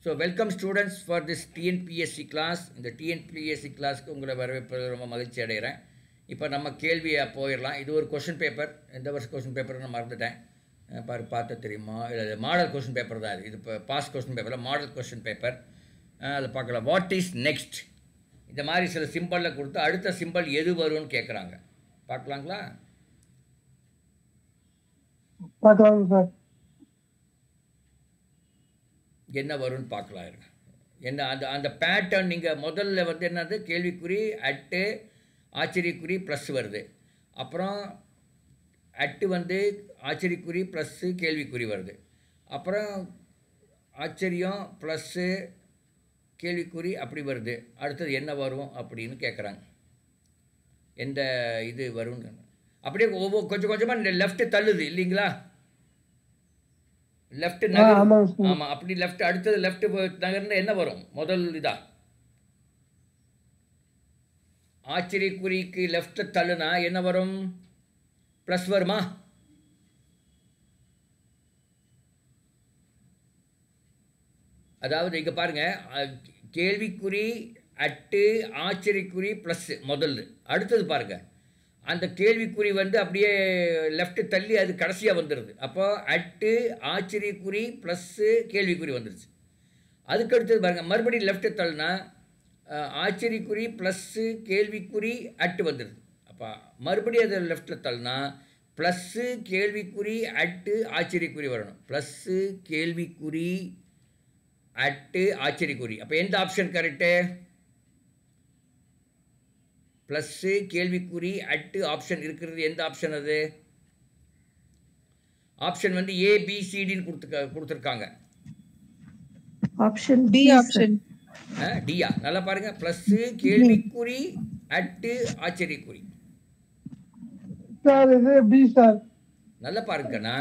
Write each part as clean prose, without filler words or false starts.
So welcome students for this TNPSC class. இந்த TNPSC கிளாஸ்க்கு உங்களை வரவேற்பது ரொம்ப மகிழ்ச்சி அடைகிறேன். இப்போ நம்ம கேள்வியை போயிடலாம். இது ஒரு கொஷின் பேப்பர். எந்த வருஷம் கொஷின் பேப்பர் நான் மறந்துட்டேன். பார்த்து தெரியுமா? இல்லை மாடல் கொஷின் பேப்பர் தான் இது. இப்போ பாஸ் கொஷின் பேப்பரில் மாடல் கொஷின் பேப்பர். அதை பார்க்கலாம். What is next? இந்த மாதிரி சில சிம்பிளில் கொடுத்து அடுத்த சிம்பிள் எது வரும்னு கேட்குறாங்க. பார்க்கலாங்களா? பார்க்கலாம் சார். என்ன வரும்னு பார்க்கலாம் இருங்க. என்ன அந்த அந்த பேட்டர்ன் நீங்கள் முதல்ல வந்து என்னது கேள்விக்குறி அட்டு ஆச்சரியக்குறி ப்ளஸ் வருது. அப்புறம் அட்டு வந்து ஆச்சரியக்குறி ப்ளஸ்ஸு கேள்விக்குறி வருது. அப்புறம் ஆச்சரியம் ப்ளஸ்ஸு கேள்விக்குறி அப்படி வருது. அடுத்தது என்ன வரும் அப்படின்னு கேட்குறாங்க. எந்த இது வரும்னு அப்படியே கொஞ்சம் கொஞ்சமாக லெஃப்ட்டு தள்ளுது இல்லைங்களா? லெஃப்ட் நகர். ஆமாம், அப்படி லெஃப்ட் அடுத்தது லெஃப்ட் நகர்ந்து என்ன வரும்? முதல் இதா ஆச்சரியக்குறிக்கு லெஃப்ட் தள்ளுனா என்ன வரும்? ப்ளஸ் வருமா? அதாவது இங்கே பாருங்க, கேள்விக்குறி அட்டு ஆச்சரியக்குறி ப்ளஸ் முதல்ல. அடுத்தது பாருங்க, அந்த கேள்விக்குறி வந்து அப்படியே லெஃப்ட் தள்ளி அது கடைசியாக வந்துடுது. அப்போ அட்டு ஆச்சரியக்குறி ப்ளஸ்ஸு கேள்விக்குறி வந்துடுச்சு. அதுக்கடுத்தது பாருங்கள், மறுபடியும் லெஃப்ட்டு தள்ளினா ஆச்சரியக்குறி ப்ளஸ்ஸு கேள்விக்குறி அட்டு வந்துடுது. அப்போ மறுபடியும் அதை லெஃப்ட்டில் தள்ளினா ப்ளஸ்ஸு கேள்விக்குறி அட்டு ஆச்சரியக்குறி வரணும். ப்ளஸ்ஸு கேள்விக்குறி அட்டு ஆச்சரியக்குறி. அப்போ எந்த ஆப்ஷன் கரெக்டு? ப்ளஸ்ஸு கேள்விக்குறி அட்டு ஆப்ஷன் இருக்கிறது. எந்த ஆப்ஷன் அது? ஆப்ஷன் வந்து ஏபிசிடின்னு கொடுத்துருக்காங்க. Option D. ஆப்ஷன் டியா? நல்லா பாருங்க, ப்ளஸ்ஸு கேள்விக்குறி அட்டு ஆச்சரியக்குறி. சார் இது பி சார். நல்லா பாருங்கண்ணா.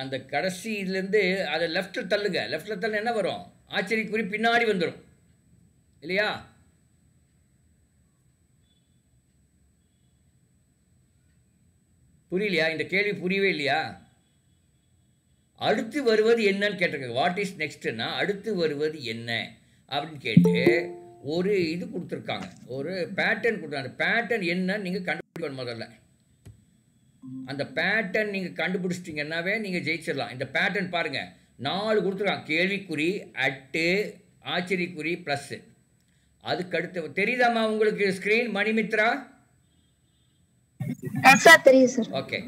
அந்த கடைசி இதுலேருந்து அதை லெஃப்ட்டில் தள்ளுங்க. லெஃப்ட்டில் தள்ளு என்ன வரும்? ஆச்சரியக்குறி பின்னாடி வந்துடும் இல்லையா? புரியலையா? இந்த கேள்வி புரியவே இல்லையா? அடுத்து வருவது என்னன்னு கேட்டிருக்காங்க. வாட் இஸ் நெக்ஸ்ட்னா அடுத்து வருவது என்ன அப்படின்னு கேட்டு ஒரு இது கொடுத்துருக்காங்க, ஒரு பேட்டர்ன் கொடுத்தாங்க. அந்த பேட்டர்ன் என்னன்னு நீங்கள் கண்டுபிடிக்கணும். முதல்ல அந்த பேட்டர்ன் நீங்கள் கண்டுபிடிச்சிட்டிங்கன்னாவே நீங்கள் ஜெயிச்சிடலாம். இந்த பேட்டர்ன் பாருங்கள், 4 கொடுத்துருக்காங்க. கேள்விக்குறி அட்டு ஆச்சரியக்குறி ப்ளஸ்ஸு. அதுக்கடுத்து தெரியுதாம்மா உங்களுக்கு ஸ்க்ரீன்? மணிமித்ரா தெரியும் சார். ஓகே.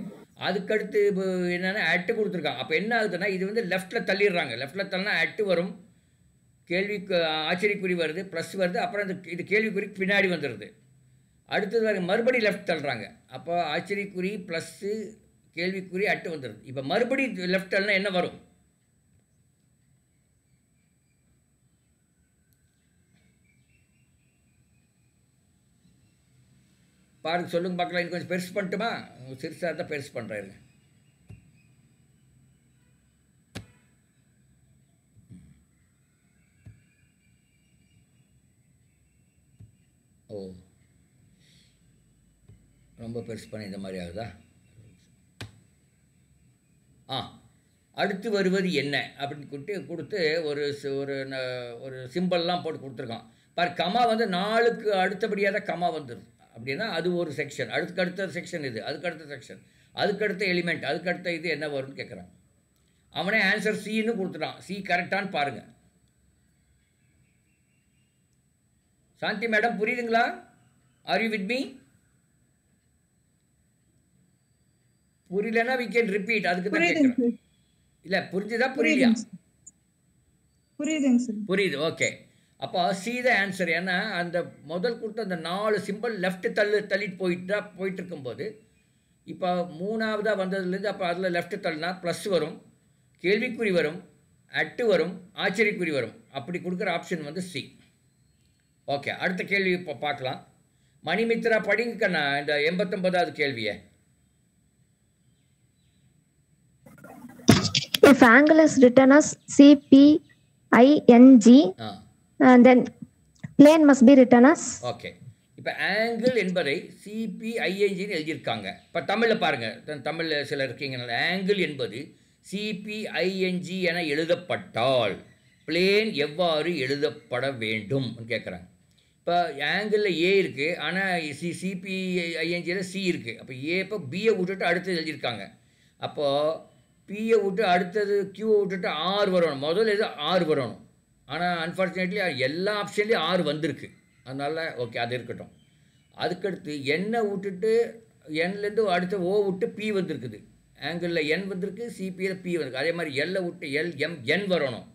அதுக்கடுத்து என்னென்னா அட்டு கொடுத்துருக்காங்க. அப்போ என்ன ஆகுதுன்னா இது வந்து லெஃப்ட்டில் தள்ளிடுறாங்க. லெஃப்ட்டில் தள்ளினா அட்டு வரும், கேள்விக்கு ஆச்சரியக்குறி வருது, ப்ளஸ் வருது, அப்புறம் இது கேள்விக்குறி பின்னாடி வந்துடுது. அடுத்தது வர மறுபடி லெஃப்ட் தள்ளுறாங்க. அப்போ ஆச்சரியக்குறி ப்ளஸ்ஸு கேள்விக்குறி அட்டு வந்துடுது. இப்போ மறுபடி லெஃப்ட் தள்ளினா என்ன வரும்? பாருங்க, சொல்லுங்க பார்க்கலாம். இன்னும் கொஞ்சம் பெருசு பண்ணட்டுமா? சிறுசாக இருந்தால் பெருசு பண்ணுறேன். ஓ, ரொம்ப பெருசு பண்ணி இந்த மாதிரி ஆகுதா? அடுத்து வருவது என்ன அப்படின்னு கொடுத்து ஒரு சிம்பிள்லாம் போட்டு கொடுத்துருக்கான். பாரு, கமா வந்து 4க்கு அடுத்தபடியாக தான் கமா வந்துடுது. அப்படின்னா அது ஒரு செக்ஷன். அடுத்த செக்ஷன் இது, அதுக்கடுத்த செக்ஷன், அதுக்கடுத்த எலிமெண்ட், அதுக்கடுத்த இது என்ன வரும்னு கேட்குறான். அவனே ஆன்சர் சின்னு கொடுத்துட்டான். சி கரெக்டான்னு பாருங்கள். சாந்தி மேடம் புரியுதுங்களா? Are you with me? புரியலன்னா we can repeat. அதுக்கு தான் கேட்குறேன். இல்லை புரிஞ்சுதா புரியலையா? புரியுதுங்க சார். புரியுது. ஓகே. அப்போ சி த ஆன்சர். ஏன்னா அந்த முதல் கொடுத்த அந்த 4 சிம்பிள் லெஃப்ட் தள்ளிட்டு போயிட்டு இருக்கும்போது இப்போ 3ஆவதாக வந்ததுலேருந்து அப்போ அதில் லெஃப்ட் தள்ளினா ப்ளஸ் வரும், கேள்விக்குறி வரும், அட்டு வரும், ஆச்சரியக்குறி வரும். அப்படி கொடுக்குற ஆப்ஷன் வந்து சி. ஓகே, அடுத்த கேள்வி இப்போ பார்க்கலாம். மணிமித்ரா படிங்கண்ணா இந்த 89வது கேள்வியை. If angle is written as CPING, then plane must be written as. Okay. இப்போ ஆங்கிள் என்பதை சிபிஐஎன்ஜின்னு எழுதியிருக்காங்க. இப்போ தமிழில் பாருங்கள், தமிழில் சிலர் இருக்கீங்கனால ஆங்கிள் என்பது சிபிஐஎன்ஜி என எழுதப்பட்டால் பிளேன் எவ்வாறு எழுதப்பட வேண்டும் கேட்குறாங்க. இப்போ ஆங்கிளில் ஏ இருக்குது, ஆனால் சிபிஐஎன்ஜியில் சி இருக்குது. அப்போ ஏ இப்போ பியை விட்டுட்டு அடுத்தது எழுதியிருக்காங்க. அப்போது பியை விட்டு அடுத்தது கியூவை விட்டுட்டு ஆர் வரணும். முதல்ல இது ஆர் வரணும். ஆனால் அன்ஃபார்ச்சுனேட்லி எல்லா ஆப்ஷன்லேயும் ஆர் வந்திருக்கு. அதனால் ஓகே, அது இருக்கட்டும். அதுக்கடுத்து எண்ணை விட்டுட்டு என்லேருந்து அடுத்து ஓ விட்டு பி வந்திருக்குது. ஆங்கிளில் என் வந்திருக்கு, சிபியில் பி வந்திருக்கு. அதே மாதிரி எல்லை விட்டு என் வரணும்.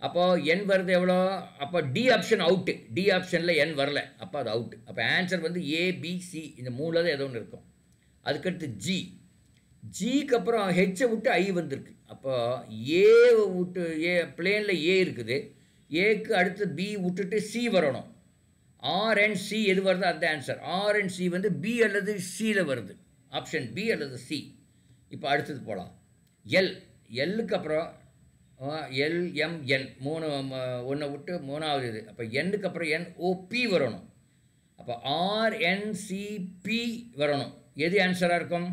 அப்போது என் வருது எவ்வளோ? அப்போ டி ஆப்ஷன் அவுட்டு. டி ஆப்ஷனில் என் வரல, அப்போ அது அவுட்டு. அப்போ ஆன்சர் வந்து ஏபிசி, இந்த மூணில் தான் ஏதோ ஒன்று இருக்கும். அதுக்கடுத்து ஜிக்கு அப்புறம் ஹெச்சை விட்டு ஐ வந்திருக்கு. அப்போ ஏ விட்டு பிளேனில் ஏ இருக்குது, ஏக்கு அடுத்து பி விட்டுட்டு சி வரணும். ஆர் அண்ட் சி எது வருதோ அந்த ஆன்சர். ஆர் அண்ட் சி வந்து பி அல்லது சியில் வருது, ஆப்ஷன் பி அல்லது சி. இப்போ அடுத்தது போகலாம். எல்லுக்கு அப்புறம் எல்எம்என் மூணு ஒன்றை விட்டு மூணாவது இது. அப்போ எண்ணுக்கு அப்புறம் என்ஓபி வரணும். அப்போ ஆர்என்சிபி வரணும். எது ஆன்சராக இருக்கும்?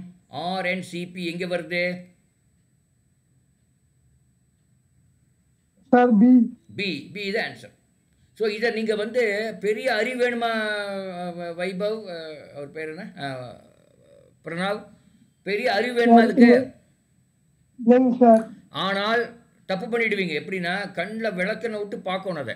ஆர்என்சிபி எங்கே வருது? பி இது ஆன்சர். ஸோ இதை நீங்கள் வந்து பெரிய அறிவு வேணுமா வைபவ், அவர் பேர் என்ன, பிரணாவ், பெரிய அறிவு வேணுமா அதுக்கு? ஆனால் தப்பு பண்ணிவிடுவீங்க. எப்படின்னா கண்ணில் விளக்கனை விட்டு பார்க்கணும், அதை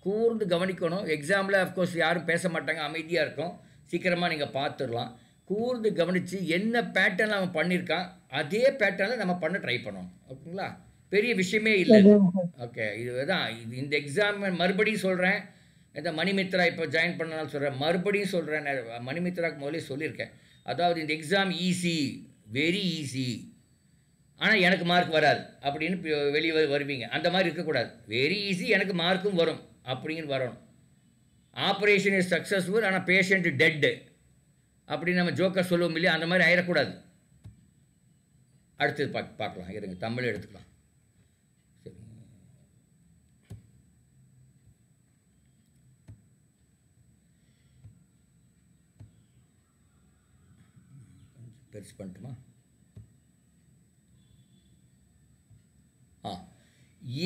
கூர்ந்து கவனிக்கணும். எக்ஸாமில் அஃப்கோர்ஸ் யாரும் பேச மாட்டாங்க, அமைதியாக இருக்கும், சீக்கிரமாக நீங்கள் பார்த்துடலாம். கூர்ந்து கவனித்து என்ன பேட்டர்னில் அவன் பண்ணியிருக்கான் அதே பேட்டர்னில் நம்ம பண்ண ட்ரை பண்ணணும். ஓகேங்களா? பெரிய விஷயமே இல்லை. ஓகே, இதுதான் இந்த எக்ஸாம். மறுபடியும் சொல்கிறேன், இந்த மணிமித்ரா இப்போ ஜாயின் பண்ணனால சொல்கிறேன், மறுபடியும் சொல்கிறேன். மணிமித்ராக்கு முதலே சொல்லியிருக்கேன். அதாவது இந்த எக்ஸாம் ஈஸி, வெரி ஈஸி, ஆனால் எனக்கு மார்க் வராது அப்படின்னு வெளியே வருவீங்க. அந்த மாதிரி இருக்கக்கூடாது. வெரி ஈஸி, எனக்கு மார்க்கும் வரும் அப்படிங்கிற வரணும். ஆப்ரேஷன் இஸ் சக்ஸஸ்ஃபுல் ஆனால் பேஷண்ட் டெட்டு அப்படின்னு நம்ம ஜோக்கர் சொல்லுவோம் இல்லையா, அந்த மாதிரி ஆயிடக்கூடாது. அடுத்தது பார்க்கலாம். இருங்க, தமிழ் எடுத்துக்கலாம். சரி, பெருசு பண்ணட்டுமா?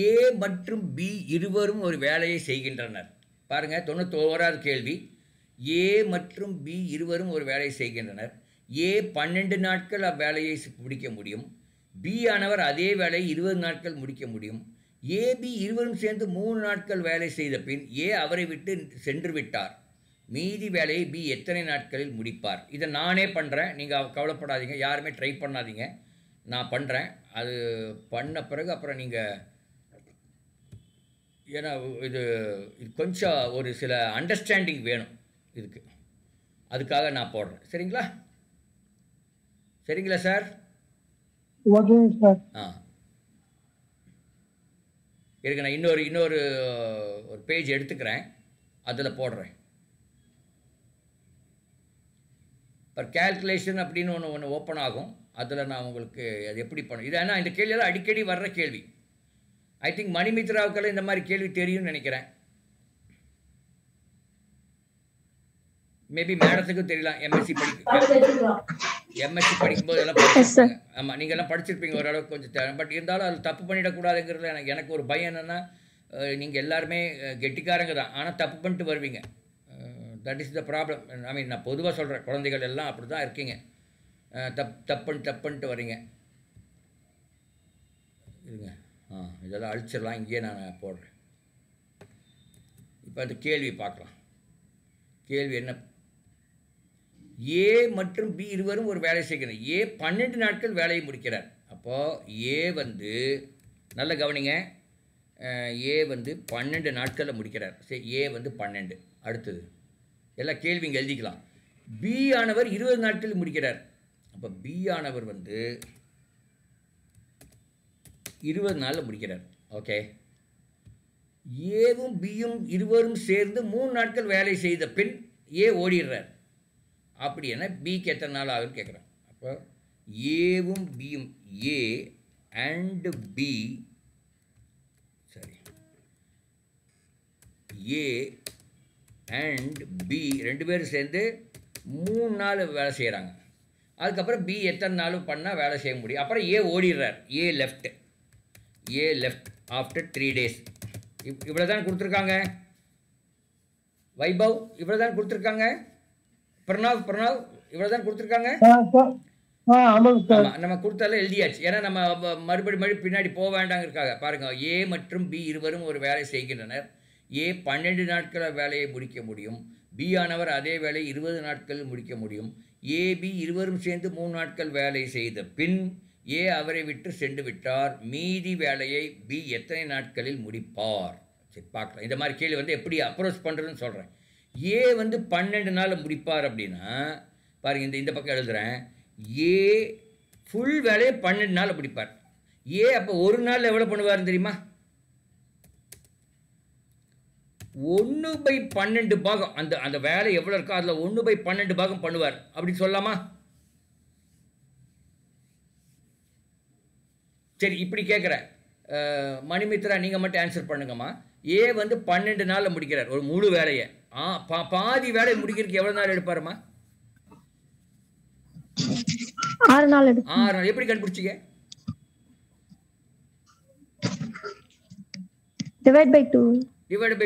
ஏ மற்றும் பி இருவரும் ஒரு வேலையை செய்கின்றனர். பாருங்கள், 91வது கேள்வி. ஏ மற்றும் பி இருவரும் ஒரு வேலையை செய்கின்றனர். ஏ 12 நாட்கள் அவ்வேலையை முடிக்க முடியும். பி ஆனவர் அதே வேலையை 20 நாட்கள் முடிக்க முடியும். ஏபி இருவரும் சேர்ந்து 3 நாட்கள் வேலை செய்த பின் ஏ அவரை விட்டு சென்று விட்டார். மீதி வேலையை பி எத்தனை நாட்களில் முடிப்பார்? இதை நானே பண்ணுறேன், நீங்கள் கவலைப்படாதீங்க, யாருமே ட்ரை பண்ணாதீங்க, நான் பண்ணுறேன். அது பண்ண பிறகு அப்புறம் நீங்கள், ஏன்னா இது கொஞ்சம் ஒரு சில அண்டர்ஸ்டாண்டிங் வேணும் இதுக்கு, அதுக்காக நான் போடுறேன். சரிங்களா? சரிங்களா சார்? இருக்கு, நான் இன்னொரு ஒரு பேஜ் எடுத்துக்கிறேன், அதில் போடுறேன். இப்போ கேல்குலேஷன் அப்படின்னு ஒன்று ஓப்பன் ஆகும், அதில் நான் உங்களுக்கு அது எப்படி பண்ணணும். இது ஏன்னா இந்த கேள்வியெல்லாம் அடிக்கடி வர்ற கேள்வி. ஐ திங்க் மணிமித்ராவுக்கெல்லாம் இந்த மாதிரி கேள்வி தெரியும்னு நினைக்கிறேன். மேபி மேடத்துக்கும் தெரியலாம். எம்எஸ்சி படிக்கும்போது எல்லாம் படிச்சிருப்பாங்க. ஆமாம், நீங்கள் எல்லாம் படிச்சிருப்பீங்க ஓரளவுக்கு கொஞ்சம். பட் இருந்தாலும் அது தப்பு பண்ணிடக்கூடாதுங்கிறதுல எனக்கு ஒரு பயம் என்னென்னா, நீங்கள் எல்லாருமே கெட்டிக்காரங்க தான், ஆனால் தப்பு பண்ணிட்டு வருவீங்க. That is the problem. I mean, நான் பொதுவாக சொல்கிறேன், குழந்தைகள் எல்லாம் அப்படி தான் இருக்கீங்க, தப்புன்ட்டு வரீங்க. இருங்க, இதெல்லாம் அழிச்சிடலாம், இங்கேயே நான் போடுறேன். இப்போ அந்த கேள்வி பார்க்கலாம். கேள்வி என்ன? ஏ மற்றும் பி இருவரும் ஒரு வேலை செய்கிறார். ஏ 12 நாட்கள் வேலையை முடிக்கிறார். அப்போது ஏ வந்து நல்ல கவனிங்க, ஏ வந்து 12 நாட்களில் முடிக்கிறார். சரி, ஏ வந்து 12. அடுத்தது எல்லா கேள்வி இங்கே எழுதிக்கலாம். பி ஆனவர் 20 நாட்களில் முடிக்கிறார். அப்போ பி ஆனவர் வந்து 20 நாளில் முடிக்கிறார். ஓகே, ஏவும் பியும் இருவரும் சேர்ந்து 3 நாட்கள் வேலை செய்த பின் ஏ ஓடிடுறார். அப்படி என்ன பிக்கு எத்தனை நாள் ஆகுன்னு கேட்குறேன். அப்போ ஏவும் பியும், ஏ அண்டு பி, சரி, ஏ அண்ட் பி ரெண்டு பேரும் சேர்ந்து 3 நாள் வேலை செய்கிறாங்க. அதுக்கப்புறம் பி எத்தனை நாள் பண்ணால் வேலை செய்ய முடியும். அப்புறம் ஏ ஓடிடுறார். ஏ லெஃப்ட் ஆஃப்டர் 3 days. இவ்வளோ தான் கொடுத்துருக்காங்க. வைபவ் இவ்வளோ தான் கொடுத்துருக்காங்க. பிரணவ் இவ்வளோ தான் கொடுத்துருக்காங்க. ஆமாங்க சார். ஆமாம், நம்ம கொடுத்தாலும் எழுதியாச்சு. ஏன்னா நம்ம மறுபடி பின்னாடி போக வேண்டாங்கிறதுக்காக. பாருங்கள், ஏ மற்றும் பி இருவரும் ஒரு வேலை செய்கின்றனர். ஏ 12 நாட்கள் வேலையை முடிக்க முடியும். பி ஆனவர் அதே வேலை 20 நாட்களில் முடிக்க முடியும். ஏபி இருவரும் சேர்ந்து 3 நாட்கள் வேலை செய்த பின் ஏ அவரை விட்டு சென்று விட்டார். மீதி வேலையை பி எத்தனை நாட்களில் முடிப்பார்? சரி, பார்க்கலாம். இந்த மாதிரி கேள்வி வந்து எப்படி அப்ரோச் பண்ணுறதுன்னு சொல்கிறேன். ஏ வந்து 12 நாள் முடிப்பார் அப்படின்னா பாருங்கள், இந்த பக்கம் எழுதுகிறேன். ஏ ஃபுல் வேலையை 12 நாள் முடிப்பார். ஏ அப்போ ஒரு நாள் எவ்வளோ பண்ணுவார் தெரியுமா? 1/12 பாகம். அந்த வேலை எவ்வளோ இருக்கோ அதில் 1/12 பாகம் பண்ணுவார் அப்படின்னு சொல்லலாமா? சரி, இப்படி கேட்குறேன். மணிமித்ரா நீங்கள் மட்டும் ஆன்சர் பண்ணுங்கம்மா. ஏ வந்து 12 நாளில் முடிக்கிறார் ஒரு முழு வேலையை. பாதி வேலையை முடிக்கிறதுக்கு எவ்வளோ நாள் எடுப்பாருமா? 6 நாள் 6 நாள். எப்படி கண்டுபிடிச்சிங்க? டிவைட் பை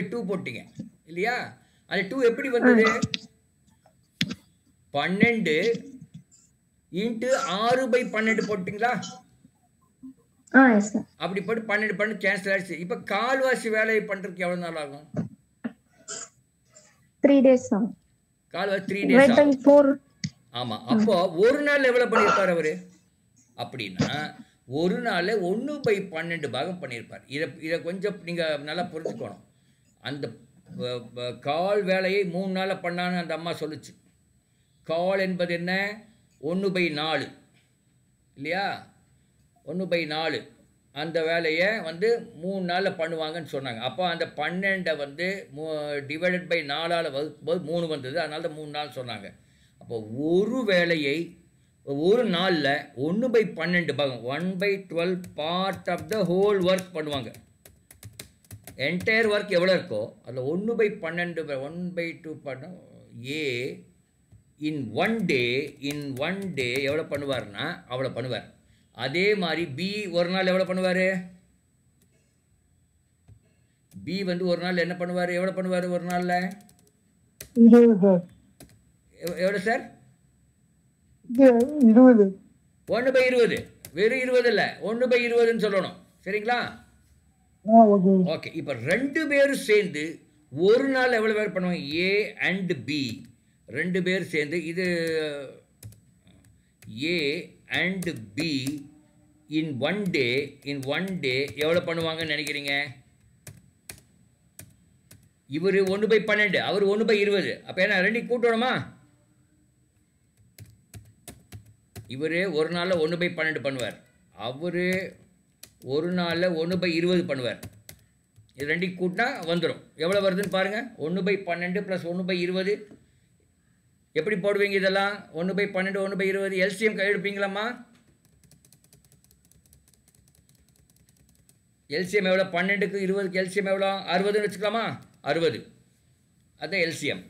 2 போட்டீங்க இல்லையா? அது 2 எப்படி வந்தது? 12 இன்ட்டு 6/12 போட்டிங்களா? Yes sir. அப்படி போட்டு 12 கேன்சல் ஆயிடுச்சு. இப்போ கால்வாசி வேலையை பண்ணுறதுக்கு எவ்வளோ நாள் ஆகும்? 3 days ஆகும். கால்வாசி 3 டிவைட் days பை ஆகும். 4. ஆமாம். அப்போ ஒரு நாள் எவ்வளோ பண்ணியிருப்பார் அவர்? அப்படின்னா ஒரு நாள் 1/12 பாகம் பண்ணியிருப்பார். இதை கொஞ்சம் நீங்கள் நல்லா புரிஞ்சுக்கணும். அந்த கால் வேலையை 3 நாளில் பண்ணான்னு அந்த அம்மா சொல்லுச்சு. கால் என்பது என்ன? 1/4 இல்லையா? 1/4 அந்த வேலையை வந்து 3 நாளில் பண்ணுவாங்கன்னு சொன்னாங்க. அப்போ அந்த 12 வந்து டிவைடட் பை 4ஆல் வகுக்கும்போது 3 வந்தது. அதனால தான் 3 நாள் சொன்னாங்க. அப்போ ஒரு வேலையை ஒரு நாளில் 1/12 பாகம் 1/12 part of the whole work பண்ணுவாங்க. என்டையர் ஒர்க் எவ்வளோ இருக்கோ அதில் 1/12 1/2 பண்ண ஏ இன் ஒன் டே எவ்வளோ பண்ணுவார்னா அவ்வளோ பண்ணுவார். அதே மாதிரி பி ஒரு நாள் எவ்வளோ பண்ணுவார்? பி வந்து ஒரு நாள் என்ன பண்ணுவார்? எவ்வளோ பண்ணுவார் ஒரு நாளில்? 20 சார். எவ்வளோ சார்? 20. 1/20. வெறும் 20 இல்லை, 1/20ன்னு சொல்லணும். சரிங்களா? ஓகே. ஓகே. இப்போ 2 பேரும் சேர்ந்து ஒரு நாள் எவ்வளோ வேலை பண்ணுவாங்க? ஏ அண்ட் பி 2 பேர் சேர்ந்து இது A and be in one day எவ்வளோ பண்ணுவாங்கன்னு நினைக்கிறீங்க? இவர் 1/12, அவர் 1/20. அப்போ என்ன 2 கூட்டணுமா? இவர் ஒரு நாளில் 1/12 பண்ணுவார். அவர் ஒரு நாளில் 1/20 பண்ணுவார். இது 2 கூட்டினா வந்துடும். எவ்வளோ வருதுன்னு பாருங்கள். 1/12 + 1/20 எப்படி போடுவீங்க இதெல்லாம்? 1/12 1/20 எல்சிஎம் எடுப்பீங்களாம்மா? எல்சிஎம் எவ்வளோ? 12க்கு 20க்கு எல்சிஎம் எவ்வளோ? 60ன்னு வச்சுக்கலாமா? 60 அதுதான் எல்சிஎம்.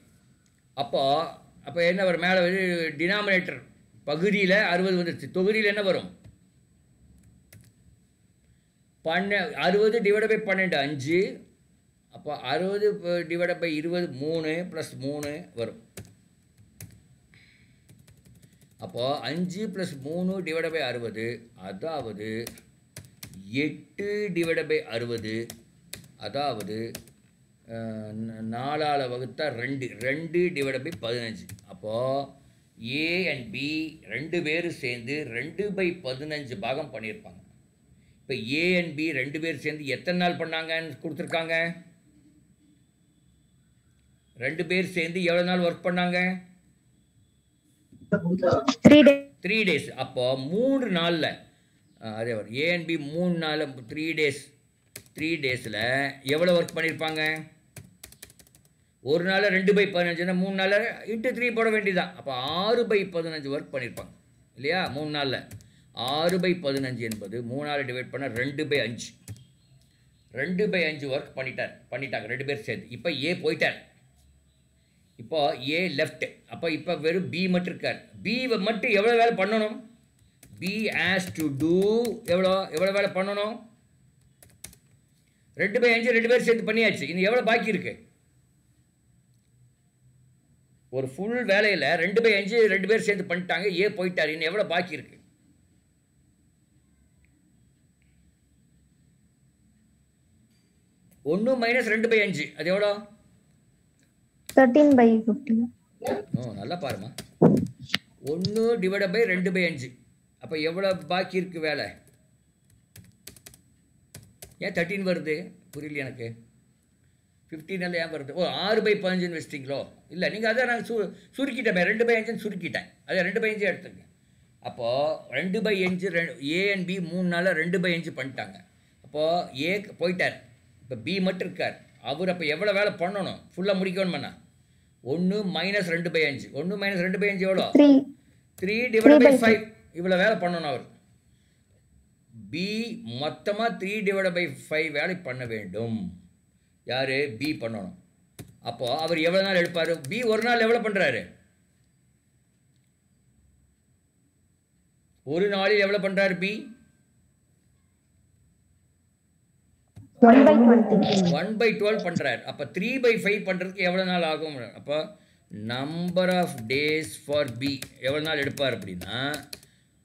அப்போ என்ன வரும்? மேலே வந்து டினாமினேட்டர் பகுதியில் 60 வந்துருச்சு. தொகுதியில் என்ன வரும்? 60 டிவைட் பை 12 5. அப்போ 60 டிவைட் பை 20 3 + 3 வரும். அப்போது 5 + 3 டிவைட் பை 60, அதாவது 8 டிவைட் பை 60, அதாவது 4ஆல் வகுத்தா 2 டிவைட் பை 15. அப்போது ஏ அண்ட் பி 2 பேரும் சேர்ந்து 2/15 பாகம் பண்ணியிருப்பாங்க. இப்போ ஏ அண்ட் பி 2 பேர் சேர்ந்து எத்தனை நாள் பண்ணாங்கன்னு கொடுத்துருக்காங்க? 2 பேர் சேர்ந்து எவ்வளோ நாள் ஒர்க் பண்ணாங்க? 3 days. அப்போ 3 நாளில் அதே வரும். ஏ அண்ட் பி 3 நாள் 3 டேஸில் எவ்வளோ ஒர்க் பண்ணியிருப்பாங்க? ஒரு நாளில் 2/15னா 3 நாளில் இன்ட்டு 3 போட வேண்டியதான். அப்போ 6/15 ஒர்க் பண்ணியிருப்பாங்க இல்லையா? 3 நாளில் 6/15 என்பது 3ஆல் டிவைட் பண்ணால் 2/5. 2/5 ஒர்க் பண்ணிட்டாங்க 2 பேர் சேர்ந்து. இப்போ ஏ போயிட்டார். இப்போ ஏ லெஃப்ட், அப்போ இப்போ வெறும் பி மட்டும் இருக்கார். பி மட்டும் எவ்வளோ வேலை பண்ணணும்? பி ஹேஸ் டு டூ எவ்வளோ வேலை பண்ணணும்? 2/5 2 பேர் சேர்த்து பண்ணியாச்சு. இன்னும் எவ்வளோ பாக்கி இருக்கு? ஒரு ஃபுல் வேலையில் 2/5 2 பேர் சேர்த்து பண்ணிட்டாங்க, ஏ போயிட்டார். இன்னும் எவ்வளோ பாக்கி இருக்கு? 1 - 2/5 அது எவ்வளோ? 13/15. நல்லா பாருமா. 1 ÷ 2/5. அப்போ எவ்வளோ பாக்கி இருக்கு வேலை? ஏன் 13 வருது? புரியல எனக்கு. 15 ஏன் வருது? 6/15 வச்சிட்டிங்களோ? இல்லை, நீங்கள் அதை நான் சுருக்கிட்டேன். 2/5 சுருக்கிட்டேன். அதை 2/5 எடுத்துங்க. அப்போது 2/5 ஏ அண்ட் பி 3 நாளில் 2/5 பண்ணிட்டாங்க. அப்போது ஏ போயிட்டார், இப்போ பி மட்டும் இருக்கார். அவர் அப்போ எவ்வளோ வேலை பண்ணணும்? ஃபுல்லாக முடிக்கணும்ண்ணா. 1 - 2/5. 1 - 2/5 எவ்வளோ? 3 ÷ 5. இவ்வளோ வேலை பண்ணணும் அவர். பி மொத்தமாக 3 ÷ 5 வேலை பண்ண வேண்டும். யார்? பி பண்ணணும். அப்போது அவர் எவ்வளோ நாள் எடுப்பார்? பி ஒரு நாள் எவ்வளோ பண்ணுறாரு? ஒரு நாளில் எவ்வளோ பண்ணுறாரு பி? 1/12 பண்ணுறாரு. அப்போ 3/5 பண்ணுறதுக்கு எவ்வளோ நாள் ஆகும்? அப்போ number of days for b எவ்வளோ நாள் எடுப்பார் அப்படின்னா,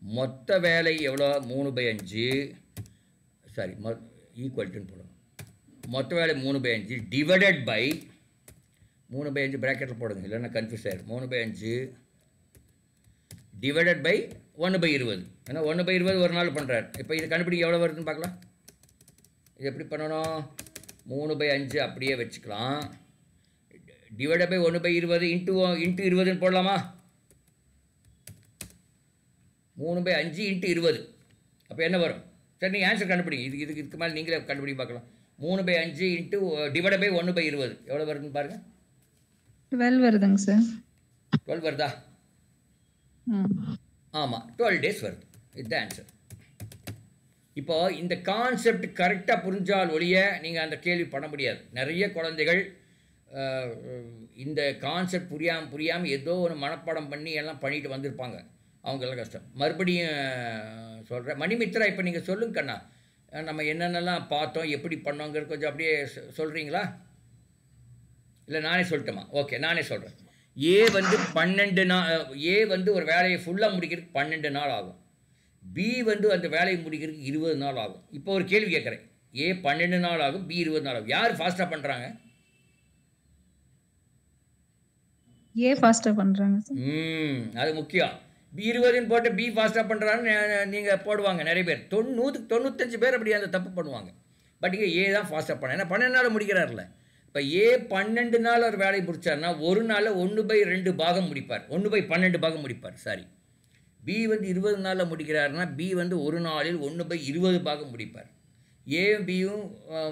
மொத்த வேலை எவ்வளோ? 3/5 சாரி ஈக்குவல்ட்டுன்னு போடணும். மொத்த வேலை 3/5 டிவைடட் பை 3/5 ப்ராக்கெட்டில் போடுங்க, இல்லைன்னா கன்ஃபியூஸ் ஆகிடும். 3/5 டிவைடட் பை 1/20. ஏன்னா 1/20 ஒரு நாள் பண்ணுறாரு. இப்போ இது கண்டுபிடிக்க எவ்வளோ வருதுன்னு பார்க்கலாம். இது எப்படி பண்ணணும்? 3/5 அப்படியே வச்சுக்கலாம். டிவைடட் பை 1/20 இன்ட்டு 20ன்னு போடலாமா? 3/5 × 20. அப்போ என்ன வரும்? சரி, நீங்கள் ஆன்சர் கண்டுபிடிங்க. இதுக்கு மேலே நீங்களே கண்டுபிடிக்க பார்க்கலாம். 3/5 இன்ட்டு டிவைட் பை 1/20 எவ்வளோ வருதுன்னு பாருங்கள். 12 வருதுங்க சார். 12 வருதா? ஆமாம், 12 days வருது. இதுதான் ஆன்சர். இப்போ இந்த கான்செப்ட் கரெக்டாக புரிஞ்சால் ஒழிய நீங்கள் அந்த கேள்வி பண்ண முடியாது. நிறைய குழந்தைகள் இந்த கான்செப்ட் புரியாமல் ஏதோ ஒரு மனப்பாடம் பண்ணி எல்லாம் பண்ணிட்டு வந்திருப்பாங்க. அவங்கெல்லாம் கஷ்டம். மறுபடியும் சொல்கிறேன், மணிமித்ரா, இப்போ நீங்கள் சொல்லுங்க கண்ணா, நம்ம என்னென்னலாம் பார்த்தோம், எப்படி பண்ணோங்கிறது கொஞ்சம் அப்படியே சொல்கிறீங்களா? இல்லை நானே சொல்லட்டுமா? ஓகே, நானே சொல்கிறேன். ஏ வந்து 12 நாள், ஏ வந்து ஒரு வேலையை ஃபுல்லாக முடிக்கிறதுக்கு 12 நாள் ஆகும். பி வந்து அந்த வேலையை முடிக்கிறதுக்கு 20 நாள் ஆகும். இப்போ ஒரு கேள்வி கேட்குறேன். ஏ 12 நாள் ஆகும், பி 20 நாள் ஆகும். யார் ஃபாஸ்ட்டாக பண்ணுறாங்க? ஏ ஃபாஸ்ட்டாக பண்ணுறாங்க சார். அது முக்கியம். பி 20ன்னு போட்டு பி ஃபாஸ்ட்டாக பண்ணுறான்னு நீங்கள் போடுவாங்க நிறைய பேர். 95 பேர் அப்படி அந்த தப்பு பண்ணுவாங்க. பட் இங்கே ஏ தான் ஃபாஸ்ட்டாக பண்ண. ஏன்னா 12 நாள் முடிக்கிறார்ல. இப்போ ஏ 12 நாள் ஒரு வேலையை முடித்தார்னா ஒரு நாளில் 1/2 பாகம் முடிப்பார். 1/12 பாகம் முடிப்பார். சாரி, பி வந்து 20 நாளில் முடிக்கிறாருன்னா பி வந்து ஒரு நாளில் 1/20 பாகம் முடிப்பார். ஏயும் பியும்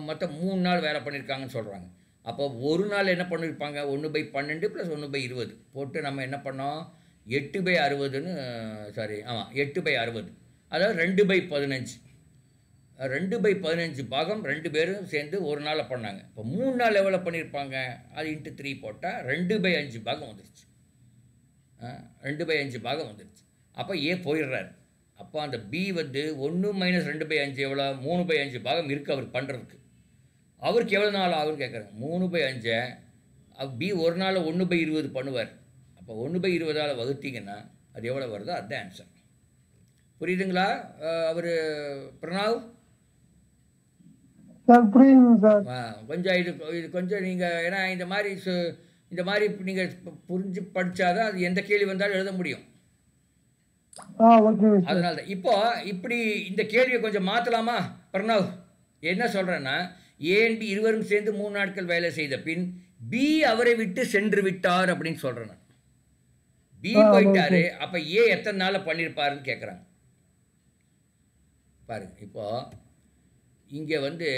மொத்தம் 3 நாள் வேலை பண்ணியிருக்காங்கன்னு சொல்கிறாங்க. அப்போ ஒரு நாள் என்ன பண்ணியிருப்பாங்க? 1/12 + 1/20 போட்டு நம்ம என்ன பண்ணோம்? 8/60ன்னு சாரி, ஆமாம் 8/60, அதாவது 2/15. 2/15 பாகம் 2 பேரும் சேர்ந்து ஒரு நாளில் பண்ணாங்க. இப்போ 3 நாள் எவ்வளோ பண்ணியிருப்பாங்க? அது × 3 போட்டால் 2/5 பாகம் வந்துடுச்சு. 2/5 பாகம் வந்துடுச்சு. அப்போ ஏ போயிடுறாரு. அப்போ அந்த பி வந்து 1 - 2/5 எவ்வளோ? 3/5 பாகம் இருக்குது அவர் பண்ணுறதுக்கு. அவருக்கு எவ்வளோ நாள் ஆகுன்னு கேட்குறாங்க. 3/5 பி ஒரு நாள் 1/20 பண்ணுவார். அப்போ 1/20 வகுத்தீங்கன்னா அது எவ்வளோ வருதோ அதுதான் ஆன்சர். புரியுதுங்களா அவர் பிரணாவ்? புரியுதுங்க சார். கொஞ்சம் இது கொஞ்சம் நீங்கள், ஏன்னா இந்த மாதிரி நீங்கள் புரிஞ்சு படித்தாதான் அது எந்த கேள்வி வந்தாலும் எழுத முடியும். அதனால தான் இப்போ இப்படி இந்த கேள்வியை கொஞ்சம் மாற்றலாமா பிரணவ்? என்ன சொல்கிறேன்னா, ஏ அண்ட் பி இருவரும் சேர்ந்து 3 நாட்கள் வேலை செய்த பின் பி அவரை விட்டு சென்று விட்டார் அப்படின்னு சொல்கிறேன் நான். பி போயிட்டாரு, அப்போ ஏ எத்தனை நாளில் பண்ணியிருப்பாருன்னு கேட்குறாங்க. பாருங்க, இப்போ இங்கே வந்து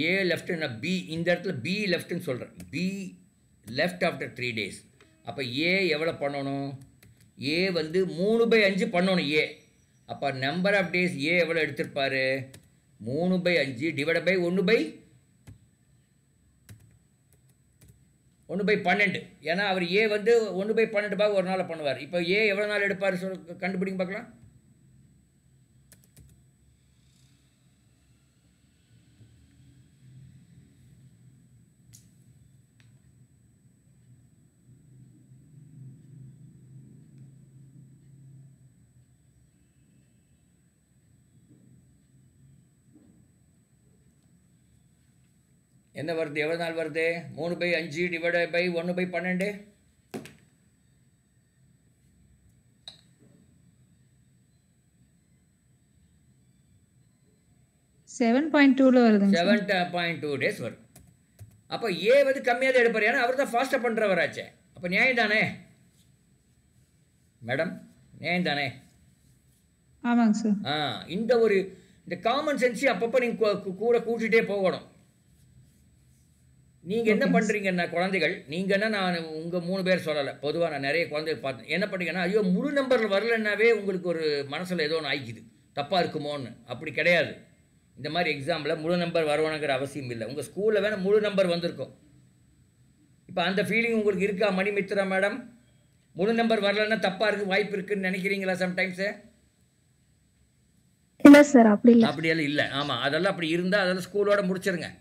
ஏ லெஃப்ட்னா பி, இந்த இடத்துல பி லெஃப்ட்னு சொல்கிறேன். B left after 3 days. அப்போ ஏ எவ்வளோ பண்ணணும்? ஏ வந்து 3/5 பண்ணணும் ஏ. அப்போ நம்பர் ஆஃப் டேஸ் ஏ எவ்வளோ எடுத்திருப்பார்? 3/5 டிவைட் பை 1/20. 1/12. ஏன்னா அவர் ஏ வந்து 1/12 ஒரு நாள் பண்ணுவார். இப்போ ஏ எவ்வளோ நாள் எடுப்பார் கண்டுபிடிங்க பார்க்கலாம். என்ன வருது, எவ்வளோ நாள் வருது? 3/5 டிவைடட் பை 1/12. 7.2ல வருதுங்க சார். 7.2 days வரும். அப்போ ஏ வந்து கம்மியாக தான் எடுப்பார், ஏன்னா அவர் தான் ஃபாஸ்ட்டாக பண்ணுறவராச்சே. அப்போ நியாயம் தானே மேடம்? நியாயம் தானே? ஆமாங்க சார். இந்த காமன் சென்ஸ் அப்பப்போ நீங்கள் கூட கூட்டிகிட்டே போகணும். நீங்கள் என்ன பண்ணுறீங்கன்னா குழந்தைகள், நீங்கன்னா நான் உங்கள் 3 பேர் சொல்லலை, பொதுவாக நான் நிறைய குழந்தைகள் பார்த்தேன். என்ன பண்ணுறீங்கன்னா, ஐயோ முழு நம்பரில் வரலன்னாவே உங்களுக்கு ஒரு மனசில் ஏதோ ஒன்று ஆயிக்குது, தப்பாக இருக்குமோன்னு. அப்படி கிடையாது. இந்த மாதிரி எக்ஸாமில் முழு நம்பர் வரணுங்கிற அவசியம் இல்லை. உங்கள் ஸ்கூலில் வேணால் முழு நம்பர் வந்திருக்கும். இப்போ அந்த ஃபீலிங் உங்களுக்கு இருக்கா மணிமித்ரா மேடம்? முழு நம்பர் வரலன்னா தப்பாக இருக்குது, வாய்ப்பு இருக்குதுன்னு நினைக்கிறீங்களா சம்டைம்ஸு? இல்ல சார், அப்படி இல்ல. அப்படியெல்லாம் இல்லை. ஆமாம், அதெல்லாம் அப்படி இருந்தால் அதெல்லாம் ஸ்கூலோட முடிச்சிருங்க.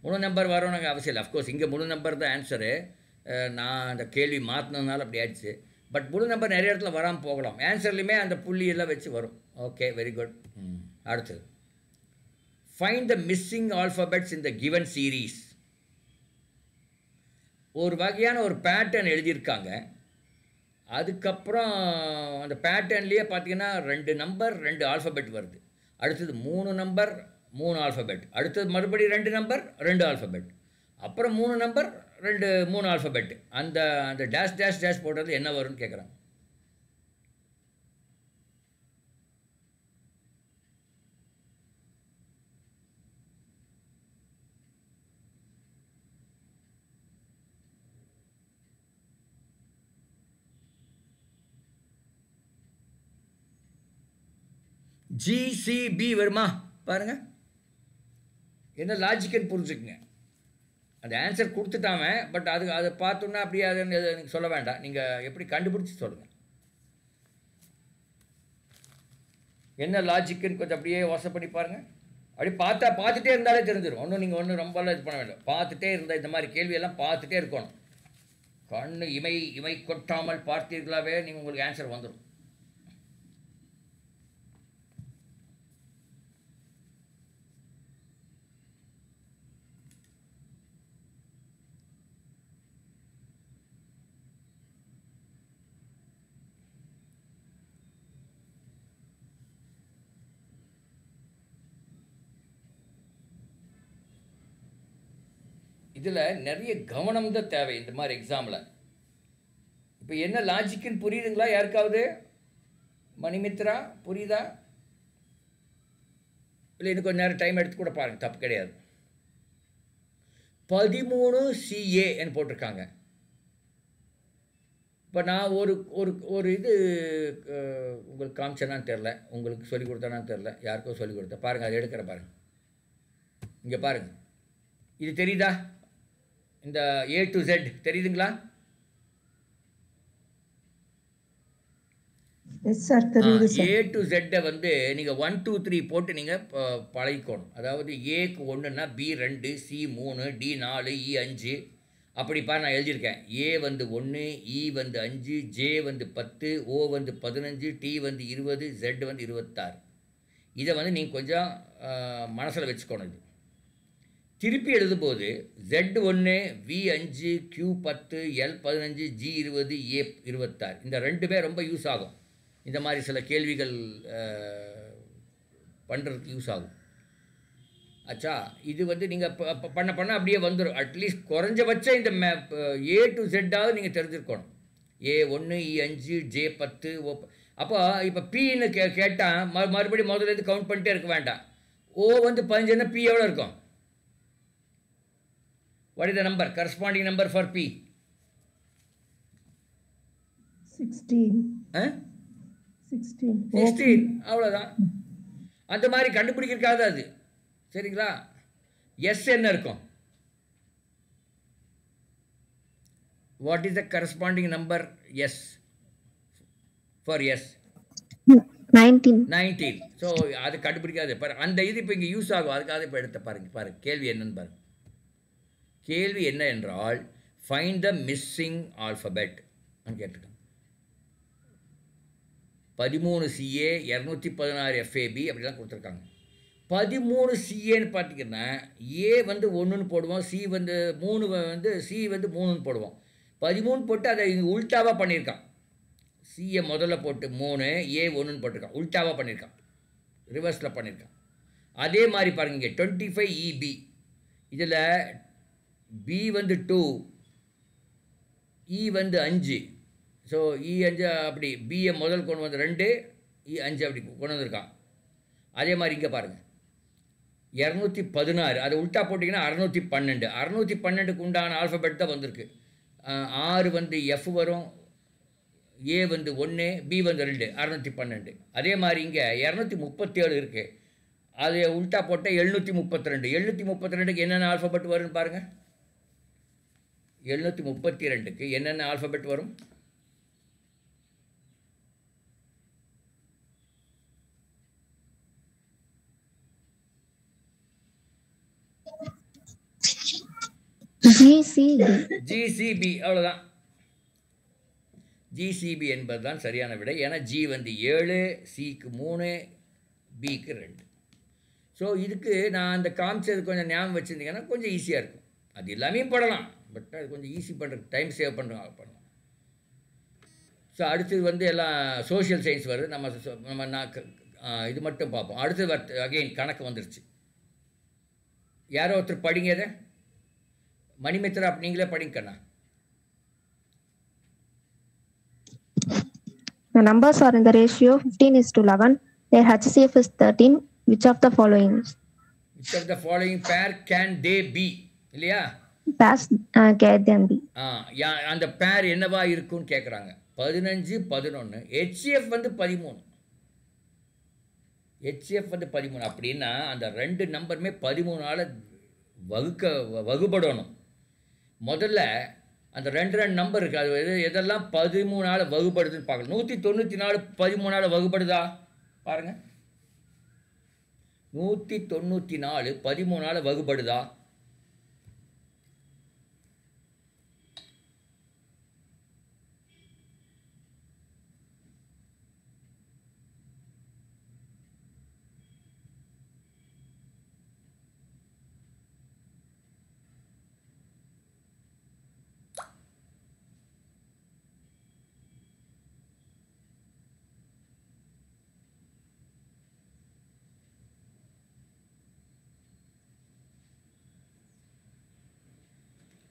முழு நம்பர் வரணுங்க அவசியம் இல்லை. அஃப்கோர்ஸ் இங்கே முழு நம்பர் தான் ஆன்சரு. நான் அந்த கேள்வி மாற்றினதுனால அப்படி ஆயிடுச்சு. பட் முழு நம்பர் நிறைய இடத்துல வராமல் போகலாம். ஆன்சர்லையுமே அந்த புள்ளி எல்லாம் வச்சு வரும். Okay, very good. அடுத்தது, find the missing alphabets in the given series. ஒரு வகையான ஒரு பேட்டர்ன் எழுதியிருக்காங்க. அதுக்கப்புறம் அந்த பேட்டர்ன்லேயே பார்த்தீங்கன்னா 2 நம்பர் 2 ஆல்ஃபபெட் வருது. அடுத்தது 3 நம்பர் 3 ஆல்ஃபபெட். அடுத்தது மறுபடியும் 2 நம்பர் 2 ஆல்ஃபபெட். அப்புறம் 3 நம்பர் 3 ஆல்ஃபபெட். அந்த அந்த டேஷ் டேஷ் டேஷ் போடுறது என்ன வரும்னு கேட்குறாங்க. GCB வருமா பாருங்க. என்ன லாஜிக்கன்னு புரிஞ்சுக்குங்க. அந்த ஆன்சர் கொடுத்துட்டாங்க, பட் அதை பார்த்தோன்னா அப்படியே அதை நீங்கள் சொல்ல வேண்டாம். நீங்கள் எப்படி கண்டுபிடிச்சி சொல்லுங்கள். என்ன லாஜிக்குன்னு கொஞ்சம் அப்படியே யோசனை பண்ணி பாருங்கள். அப்படி பார்த்துட்டே இருந்தாலே தெரிஞ்சிடும். நீங்கள் ரொம்பலாம் இது பண்ண வேண்டாம். பார்த்துட்டே இருந்தால் இந்த மாதிரி கேள்வியெல்லாம் பார்த்துட்டே இருக்கணும். கண்ணு இமை கொட்டாமல் பார்த்தீர்களாவே நீங்கள் உங்களுக்கு ஆன்சர் வந்துடும். இதில் நிறைய கவனம் தான் தேவை இந்த மாதிரி எக்ஸாமில். இப்போ என்ன லாஜிக்குன்னு புரியுதுங்களா யாருக்காவது? மணிமித்ரா புரியுதா? இல்லை இன்னும் கொஞ்சம் நேரம் டைம் எடுத்து கூட பாருங்கள், தப்பு கிடையாது. 13 CAன்னு போட்டிருக்காங்க. இப்போ நான் ஒரு இது உங்களுக்கு காமிச்சேனான்னு தெரில, உங்களுக்கு சொல்லிக் கொடுத்தானான்னு தெரில, யாருக்கோ சொல்லிக் கொடுத்தேன். பாருங்கள், அதை எடுக்கிற பாருங்கள். இங்கே பாருங்கள், இது தெரியுதா? இந்த A to Z தெரியுதுங்களா? A to Z வந்து நீங்கள் 1 2 3 போட்டு நீங்கள் பழகிக்கணும். அதாவது ஏக்கு 1ன்னா B 2, C 3, D 4, E 5 அப்படிப்பா நான் எழுதியிருக்கேன். A வந்து 1, E வந்து 5, J வந்து 10, O வந்து 15, T வந்து 20, Z வந்து 26. இதை வந்து நீங்கள் கொஞ்சம் மனசில் வச்சுக்கணும். இது திருப்பி எழுதும்போது Z1 V5 Q10 L15 G20 A26 இந்த 2 ரொம்ப யூஸ் ஆகும். இந்த மாதிரி சில கேள்விகள் பண்ணுறதுக்கு யூஸ் ஆகும். ஆச்சா, இது வந்து நீங்கள் பண்ண அப்படியே வந்துடும். அட்லீஸ்ட் குறைஞ்சபட்சம் இந்த A to Z நீங்கள் தெரிஞ்சிருக்கணும். A1 E5 J10 O. அப்போ இப்போ Pன்னு கேட்டால் மறுபடியும் முதல்ல கவுண்ட் பண்ணிட்டே இருக்க வேண்டாம். O வந்து 15ன்னா P எவ்வளோ இருக்கும்? What is the number? Corresponding number for P? 16. அவ்வளோதான். அந்த மாதிரி கண்டுபிடிக்கிறதுக்காக அது. சரிங்களா? எஸ் என்ன இருக்கும்? What is the corresponding number S for S? 19. 19. So அது கண்டுபிடிக்காது பாரு. அந்த இது இப்போ இங்கே யூஸ் ஆகும். அதுக்காக இப்போ எடுத்த பாருங்க கேள்வி என்னன்னு பாருங்க. கேள்வி என்ன என்றால் ஃபைண்ட் த மிஸ்ஸிங் ஆல்ஃபபெட் கேட்டிருக்காங்க. 13 CA 216 FAB அப்படிலாம் கொடுத்துருக்காங்க. 13 CAன்னு பார்த்தீங்கன்னா ஏ வந்து 1ன்னு போடுவோம், சி வந்து 3 வந்து சி வந்து 3ன்னு போடுவோம். 13 போட்டு அதை இங்கே உல்ட்டாவாக பண்ணியிருக்கான். சியை முதல்ல போட்டு 3 ஏ 1ன்னு போட்டிருக்கான். உல்ட்டாவாக பண்ணியிருக்கான், ரிவர்ஸில் பண்ணியிருக்கான். அதே மாதிரி பாருங்க இங்கே 25 EB, இதில் பி வந்து 2, இ வந்து 5. ஸோ இ 5 அப்படி பிஏ முதல் கொண்டு வந்து 2, இ 5 அப்படி கொண்டு வந்திருக்கான். அதே மாதிரி இங்கே பாருங்கள் 216, அதை உல்ட்டா போட்டிங்கன்னா 612. 612க்கு உண்டான ஆல்ஃபபெட் தான் வந்திருக்கு. 6 வந்து எஃப் வரும், ஏ வந்து 1, பி வந்து 2, 612. அதே மாதிரி இங்கே 237 இருக்குது, அதை உல்ட்டா போட்டால் 732. 732க்கு என்னென்ன ஆல்ஃபபெட் வரும்னு பாருங்கள். 732க்கு என்னென்ன ஆல்ஃபபெட் வரும்? ஜிசிபி, அவ்வளோதான். ஜிசிபி என்பது தான் சரியான விடை. ஏன்னா ஜி வந்து 7, சிக்கு 3, பிக்கு 2. ஸோ இதுக்கு நான் அந்த காமிச்சது கொஞ்சம் ஞாபகம் வச்சுருந்தீங்கன்னா கொஞ்சம் ஈஸியாக இருக்கும். அது எல்லாமே படலாம், பட் அது கொஞ்சம் ஈஸி பண்ணுறது, டைம் சேவ் பண்ணுறோம் பண்ணலாம். ஸோ அடுத்தது வந்து எல்லாம் சோஷியல் சயின்ஸ் வருது. நம்ம இது மட்டும் பார்ப்போம். அடுத்தது அகெயின் கணக்கு வந்துருச்சு. யாரோ ஒருத்தர் படிங்க இதை. மணிமித்ரா, நீங்களே படிங்கண்ணா. The numbers are in the ratio 15:11. Their HCF is 13. Which of the following? Which of the following pair can they be? இல்லையா? Pairs can them be. அந்த பேர் என்னவா இருக்குன்னு கேட்குறாங்க. 15, 11. HCF வந்து 13. HCF வந்து 13 அப்படின்னா அந்த 2 நம்பருமே 13ஆல் வகுபடணும். முதல்ல அந்த 2 நம்பர் இருக்குது, அது எதெல்லாம் 13ஆல் வகுப்படுதுன்னு பார்க்கலாம். 194 13ஆல் வகுப்படுதா பாருங்கள். 194 13ஆல் வகுப்படுதா?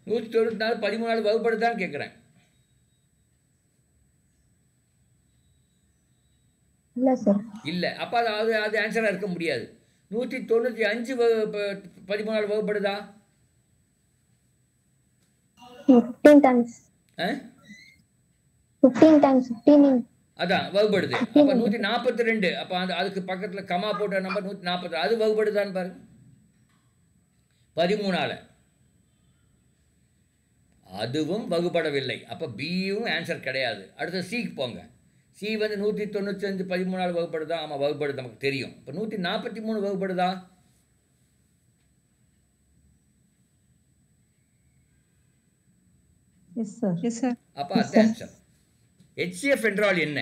நூற்றி 94 13ஆல் வகுப்படுதான்னு கேட்குறேன். இல்லை சார். இல்லை, அப்போ அது ஆன்சராக இருக்க முடியாது. 195 13ஆல் வகுப்படுதா? 15 times. 15 times 15. அதான் வகுப்படுது. அப்போ 142. அப்போ அதுக்கு பக்கத்தில் கமா போட்ட நம்பர் 140, அது வகுப்படுதான்னு பாருங்க 13ஆல். அதுவும் வகுப்படவில்லை. அப்போ பியும் ஆன்சர் கிடையாது. அடுத்து சிக்கு போங்க. சி வந்து 195 13ஆல் வகுப்படுதா? ஆமாம் வகுப்படுது, நமக்கு தெரியும். இப்போ 143 வகுப்படுதா? அப்போ அது ஆன்சர். HCF என்றால் என்ன?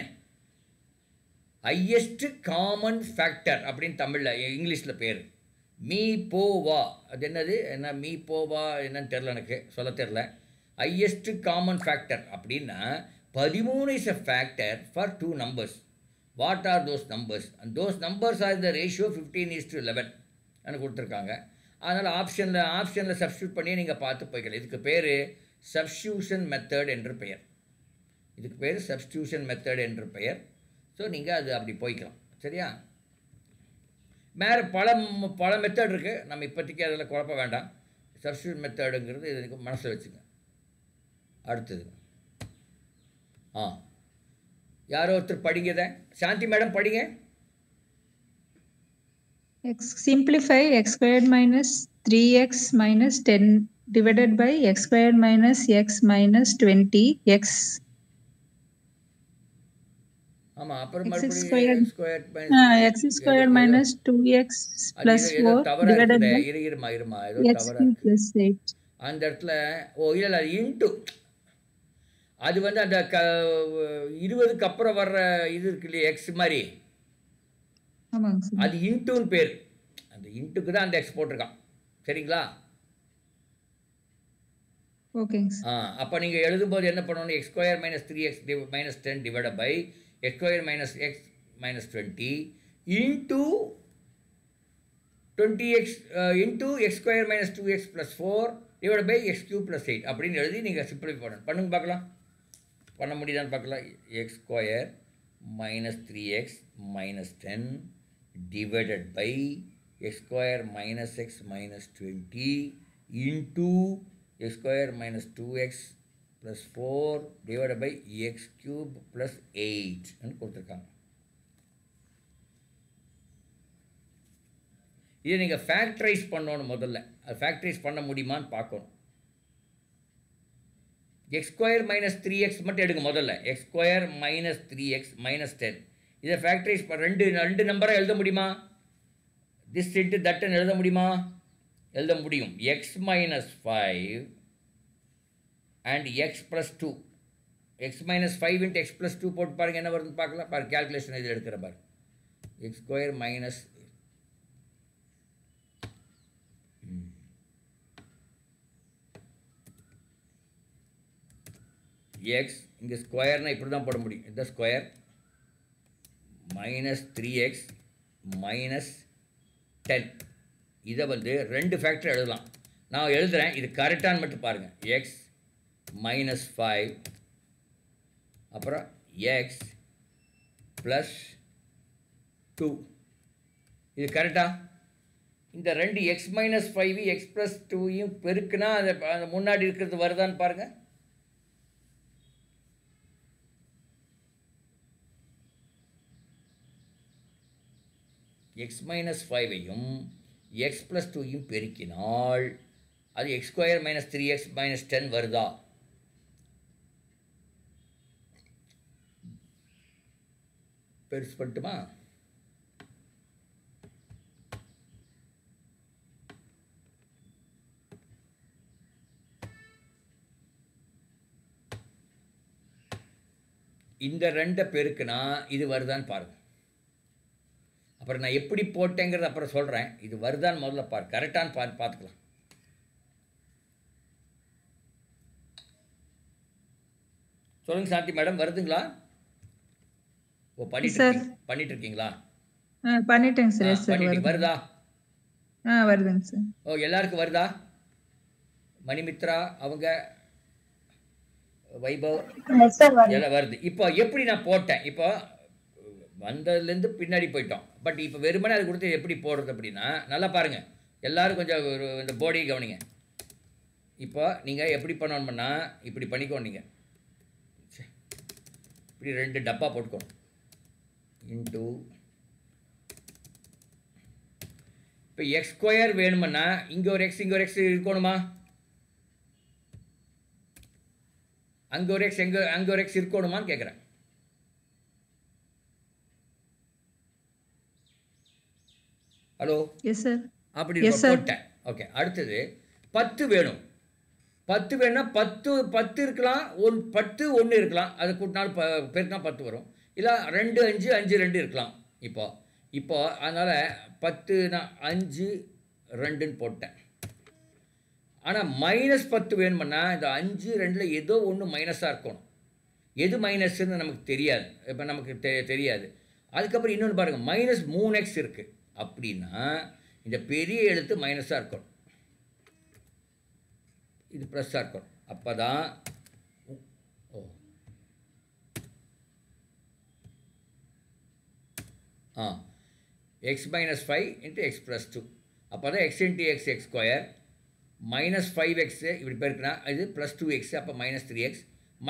ஹையஸ்ட் காமன் ஃபேக்டர் அப்படின்னு தமிழில், இங்கிலீஷில் பேர். மீ போ வா, அது என்னது, என்ன மீ போ வா என்னன்னு தெரில, எனக்கு சொல்ல தெரில. ஹையஸ்ட் காமன் ஃபேக்டர் அப்படின்னா 13 is a factor for 2 numbers. What are those numbers? And those numbers are the ratio 15:11 கொடுத்துருக்காங்க. அதனால் ஆப்ஷனில் சப்ஸ்டியூட் பண்ணி நீங்கள் பார்த்து போய்க்கலாம். இதுக்கு பேர் சப்ஸ்டியூஷன் மெத்தட் என்று பெயர். இதுக்கு பேர் சப்ஸ்டியூஷன் மெத்தட் என்று பெயர். ஸோ நீங்கள் அது அப்படி போய்க்கலாம். சரியா? வேறு பல மெத்தட் இருக்குது. நம்ம இப்போதைக்கு அதில் குழப்ப வேண்டாம். சப்ஸ்டியூட் மெத்தடுங்கிறது இதுக்கு மனசில் வச்சுங்க. அடுத்தது யாரோ ஒருத்தர் படிங்கத. சாந்தி மேடம் படிங்க. Simplify x squared minus 3x minus 10 divided by x squared minus x minus 20 x ஆமாம், அப்புறம் x மறுபடியும் squared square x squared minus 2x அது plus ஏதோ 4 தவறாக divided இருக்குதே. by இருமா ஏதோ x தவறாக cube இருக்கு plus 8. அந்த இடத்துல. இல்லை அது இன்ட்டு, அது வந்து அந்த 20க்கு அப்புறம் வர்ற இது இருக்கு இல்லையா, எக்ஸ் மாதிரி, ஆமாங்க சார். அது இன்ட்டுன்னு பேர். அந்த இன்ட்டுக்கு தான் அந்த எக்ஸ் போட்டிருக்கான். சரிங்களா? ஓகேங்க சார். அப்போ நீங்கள் எழுதும்போது என்ன பண்ணணும், x square minus 3x minus 10 divide by x square minus x minus 20 into 20x into x square minus 2x plus 4 divide by x cube plus 8 அப்படின்னு எழுதி நீங்கள் சிம்பிளிஃபை பண்ணணும். பண்ணுங்க பார்க்கலாம், பண்ண முடியுதான்னு பார்க்கலாம். X square minus 3x minus 10 divided by x square minus x minus 20 into x square minus 2x plus 4 divided by x cube plus 8 கொடுத்துருக்காங்க. இதை நீங்கள் ஃபேக்டரைஸ் பண்ணணும். முதல்ல அது ஃபேக்டரைஸ் பண்ண முடியுமான்னு பார்க்கணும். எக்ஸ் ஸ்கொயர் மைனஸ் 3x மட்டும் எடுங்க முதல்ல. X square minus 3x minus 10 இதை ஃபேக்டரைஸ் ரெண்டு நம்பராக எழுத முடியுமா? திஸ் இன்ட்டு தட்டுன்னு எழுத முடியுமா? எழுத முடியும். X minus 5 and X plus 2. X minus 5 into X plus 2 போட்டு பாருங்கள் என்ன வருதுன்னு பார்க்கலாம். பாரு, கேல்குலேஷன் இதில் எடுக்கிற பாரு. எக்ஸ் ஸ்கொயர் மைனஸ் எக்ஸ், இங்கே ஸ்கொயர்னால் இப்படி தான் போட முடியும். இந்த ஸ்கொயர் மைனஸ் 3x மைனஸ் 10 இதை வந்து ரெண்டு ஃபேக்டர் எழுதலாம். நான் எழுதுகிறேன், இது கரெக்டானு மட்டும் பாருங்கள். எக்ஸ் மைனஸ் 5 அப்புறம் எக்ஸ் ப்ளஸ் 2 இது கரெக்டா? இந்த ரெண்டு எக்ஸ் மைனஸ் 5 எக்ஸ் ப்ளஸ் 2யும் பெருக்குனா அந்த முன்னாடி இருக்கிறது வருதான்னு பாருங்கள். எக்ஸ் மைனஸ் 5ஐயும் எக்ஸ் ப்ளஸ் 2யும் பெருக்கினால் அது X square minus 3x minus 10 வருதா? பெருசு பண்ணட்டுமா? இந்த ரெண்டை பெருக்குனா இது வருதான்னு பாருங்கள். அப்புறம் நான் எப்படி போட்டேங்கிறது அப்புறம் சொல்கிறேன். இது வருதான்னு முதல்ல பாரு, கரெக்டானு பார்த்துக்கலாம். சொல்லுங்கள் சாந்தி மேடம், வருதுங்களா? ஓ, பண்ணிட்டு இருக்கீங்களா? பண்ணிட்டேங்க சார். பண்ணிட்டீங்க, வருதா? வருதுங்க சார். ஓ, எல்லாருக்கும் வருதா? மணிமித்ரா அவங்க, வைபவ் எல்லாம் வருது. இப்போ எப்படி நான் போட்டேன், இப்போ வந்ததுலேருந்து பின்னாடி போயிட்டோம். பட் இப்போ வெறுமனே அது கொடுத்து எப்படி போடுறது அப்படின்னா, நல்லா பாருங்கள் எல்லோரும் கொஞ்சம் இந்த போடியை கவனிங்க. இப்போ நீங்கள் எப்படி பண்ணணும்னா இப்படி பண்ணிக்கோங்க. நீங்கள் இப்படி ரெண்டு டப்பா போட்டுக்கோங்க. இன்ட்டு இப்போ எக்ஸ் ஸ்கொயர் வேணுமுன்னா இங்கே ஒரு எக்ஸ் இங்கே ஒரு எக்ஸ் இருக்கணுமா? அங்கே ஒரு எக்ஸ் அங்கே ஒரு எக்ஸ் இருக்கணுமான்னு கேட்குறேன். Hello, yes sir. அப்படி போட்டேன். ஓகே, அடுத்தது 10 வேணும். 10 வேணும்னா 10 இருக்கலாம், 10 1 இருக்கலாம். அது கூட்டினாலும் பெருக்கினா 10 வரும். இல்லை 2 5 5 2 இருக்கலாம். இப்போ அதனால் 10 நான் 5 2ன்னு போட்டேன். ஆனால் மைனஸ் 10 வேணுமுன்னா இந்த 5 2ல் ஏதோ ஒன்று மைனஸாக இருக்கணும். எது மைனஸ்ன்னு நமக்கு தெரியாது. இப்போ நமக்கு தெரியாது. அதுக்கப்புறம் இன்னொன்று பாருங்கள், மைனஸ் 3x இருக்குது அப்படின்னா இந்த பெரிய எழுத்து மைனஸாக இருக்கணும், இது ப்ளஸ்ஸாக இருக்கணும். அப்போ தான் X minus 5 into X plus 2. அப்போ தான் X into X X square minus 5x இப்படி பெருக்குனா இது ப்ளஸ் 2x, அப்போ minus 3x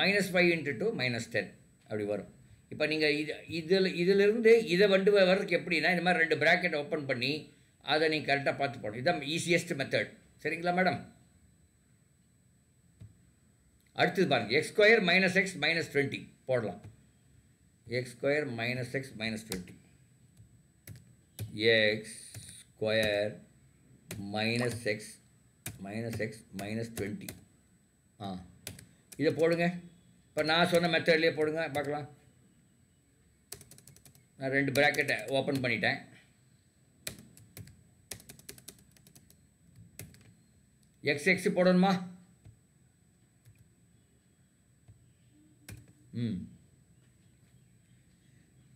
minus 5 into 2 minus 10 அப்படி வரும். இப்போ நீங்கள் இதிலிருந்து இதை வர்றதுக்கு எப்படின்னா இந்த மாதிரி 2 ப்ராக்கெட் ஓப்பன் பண்ணி அதை நீங்கள் கரெக்டாக பார்த்து போகணும். இதுதான் ஈஸியஸ்ட் மெத்தட். சரிங்களா மேடம்? அடுத்தது பாருங்கள் X square minus x minus 20 போடலாம். X square minus x minus 20 X square minus x minus 20 இதை போடுங்க. இப்போ நான் சொன்ன மெத்தட்லேயே போடுங்க பார்க்கலாம். நான் 2 ப்ராக்கெட்டை ஓப்பன் பண்ணிட்டேன். எக்ஸ் எக்ஸ் போடணுமா?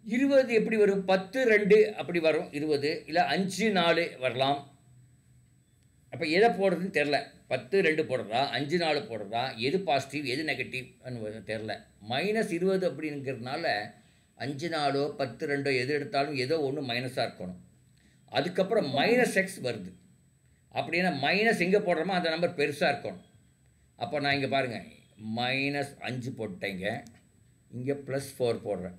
20 எப்படி வரும்? 10 2 அப்படி வரும் 20, இல்லை 5 4 வரலாம். அப்போ எதை போடுறதுன்னு தெரில. 10 2 போடுறதா 5 4 போடுறதா, எது பாசிட்டிவ் எது நெகட்டிவ் தெரில. -20 அப்படிங்கிறதுனால 5 4 10 2 எது எடுத்தாலும் ஏதோ ஒன்று மைனஸாக இருக்கணும். அதுக்கப்புறம் -x வருது. அப்படின்னா மைனஸ் எங்கே போடுறோமோ அந்த நம்பர் பெருசாக இருக்கணும். அப்போ நான் இங்கே பாருங்கள் -5 போட்டேங்க, இங்கே +4 போடுறேன்,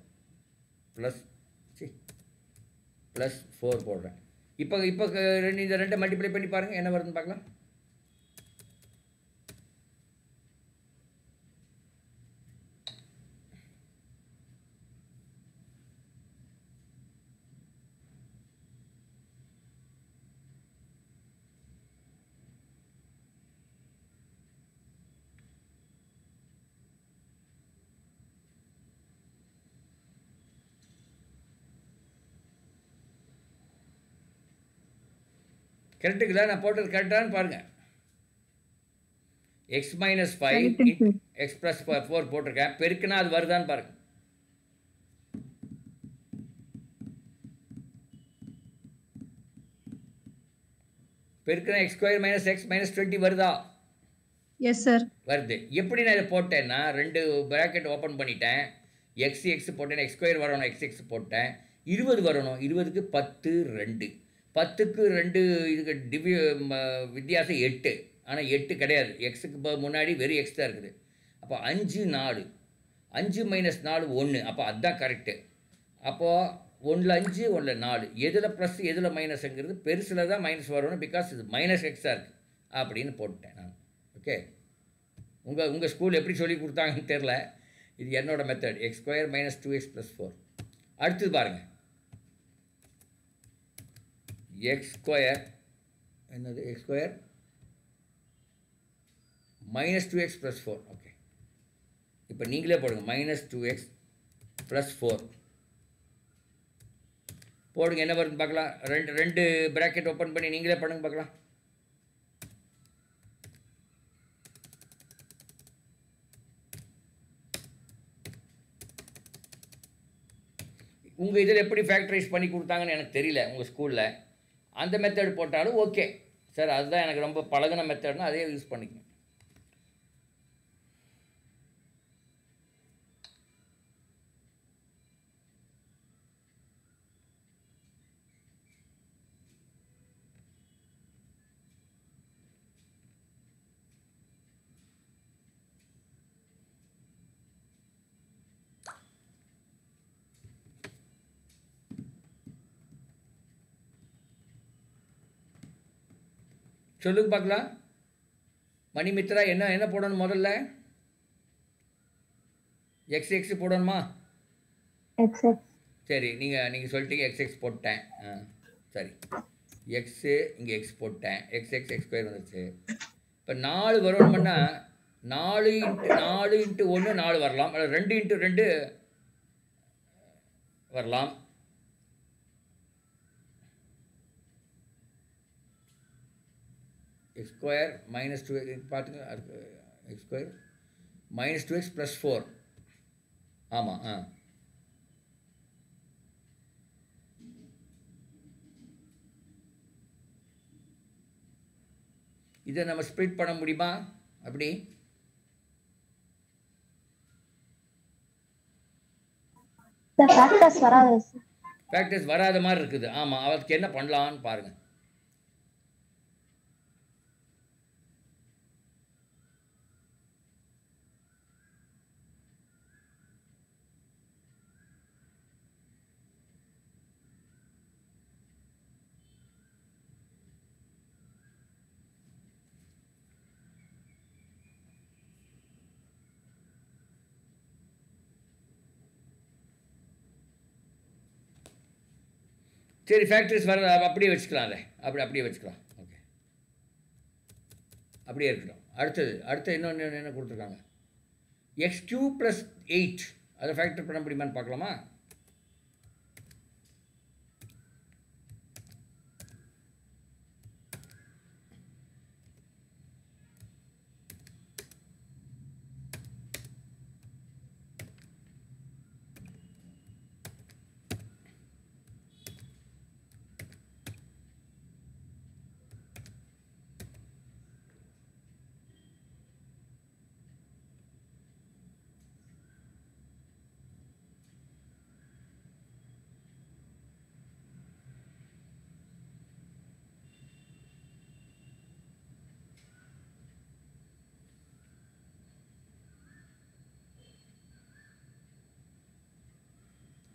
+4 போடுறேன். இப்போ இந்த 2 மல்டிப்ளை பண்ணி பாருங்கள் என்ன வருதுன்னு பார்க்கலாம். கரெக்டுங்களா? நான் போட்டது கரெக்டானு பாருங்கள். எக்ஸ் மைனஸ் 5 எக்ஸ் ப்ளஸ் 4 போட்டிருக்கேன். பெருக்குனா அது வருதான்னு பாருங்கள். பெருக்குனா x square minus x minus 20 வருதா? எஸ் சார் வருது. எப்படி நான் இதை போட்டேன்னா 2 ப்ராக்கெட் ஓப்பன் பண்ணிட்டேன். எக்ஸ் எக்ஸ் போட்டேன், எக்ஸ் ஸ்கொயர் வரணும், எக்ஸ் எக்ஸ் போட்டேன். 20 வரணும். 20க்கு 10 2, 10க்கு 2 இதுக்கு வித்தியாசம் 8. ஆனால் 8 கிடையாது. எக்ஸுக்கு முன்னாடி வெறும் எக்ஸ் தான் இருக்குது. அப்போ 5 4, 5 - 4 1. அப்போ அதுதான் கரெக்டு. அப்போது 1ல் 5 1ல் 4, எதில் ப்ளஸ் எதில் மைனஸுங்கிறது பெருசில் தான் மைனஸ் வரணும். பிகாஸ் இது -xஆக இருக்குது அப்படின்னு போட்டேன் நான். ஓகே, உங்கள் ஸ்கூல் எப்படி சொல்லி கொடுத்தாங்கன்னு தெரில. இது என்னோடய method. X square minus 2x + 4. அடுத்தது பாருங்கள், எக்ஸ் ஸ்கொயர் என்னது? X square minus 2x + 4. Okay, இப்போ நீங்களே போடுங்க -2x + 4 போடுங்க. என்ன வருதுன்னு பார்க்கலாம். ரெண்டு ப்ராக்கெட் ஓப்பன் பண்ணி நீங்களே பண்ணுங்க பார்க்கலாம். உங்கள் இதில் எப்படி ஃபேக்டரைஸ் பண்ணி கொடுத்தாங்கன்னு எனக்கு தெரியல. உங்கள் ஸ்கூலில் அந்த மெத்தட் போட்டாலும் ஓகே சார். அதுதான் எனக்கு ரொம்ப பழகின மெத்தட்னா அதே யூஸ் பண்ணிக்கங்க. சொல்லுங்க பார்க்கலாம். மணிமித்ரா என்ன போடணும் முதல்ல? எக்ஸ் எக்ஸ் போடணுமா? சரி, நீங்கள் சொல்லிட்டீங்க. எக்ஸ் எக்ஸ் போட்டேன். சரி, எக்ஸு இங்கே எக்ஸ் போட்டேன். எக்ஸ் எக்ஸ் எக்ஸ் ஸ்கொயர் வந்துச்சு. இப்போ 4 வரணும்னா 4 × 4 × 1 4 வரலாம், 2 × 2 வரலாம். எக்ஸ் ஸ்கொயர் மைனஸ் 2 பார்த்துங்க. X square minus 2x + 4. ஆமாம். இதை நம்ம ஸ்ப்ளிட் பண்ண முடியுமா? அப்படி ஃபேக்டர்ஸ் வராத மாதிரி இருக்குது. ஆமாம், அதுக்கு என்ன பண்ணலான்னு பாருங்கள். சரி ஃபேக்டர்ஸ் வர அப்படியே வச்சுக்கலாம் அதை அப்படியே வச்சுக்கலாம். ஓகே, அப்படியே இருக்கட்டும். அடுத்து இன்னொன்று என்ன கொடுத்துருக்காங்க, x³ + 8 அதை ஃபேக்டர் பண்ண முடியுமான்னு பார்க்கலாமா?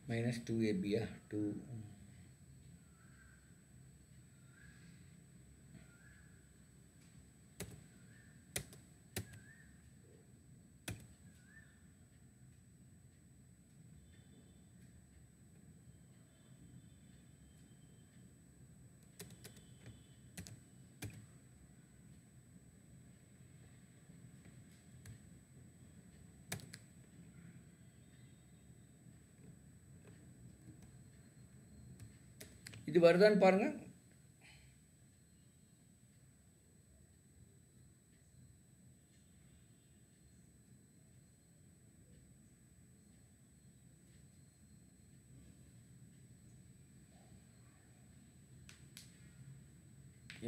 -2ab 2. இது வருதான்னு பாருங்கள்.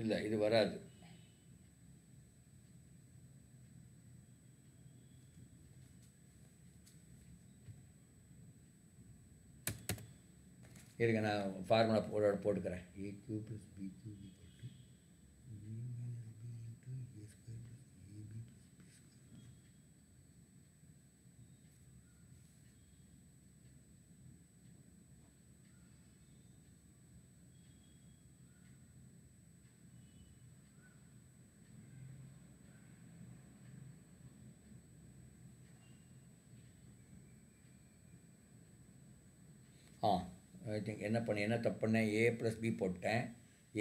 இல்லை, இது வராது. இருங்க, நான் ஃபார்முலா போட்டுக்கிறேன். a³ + b³ = ஐ திங்க் என்ன தப்பு பண்ணேன், a + b போட்டேன்,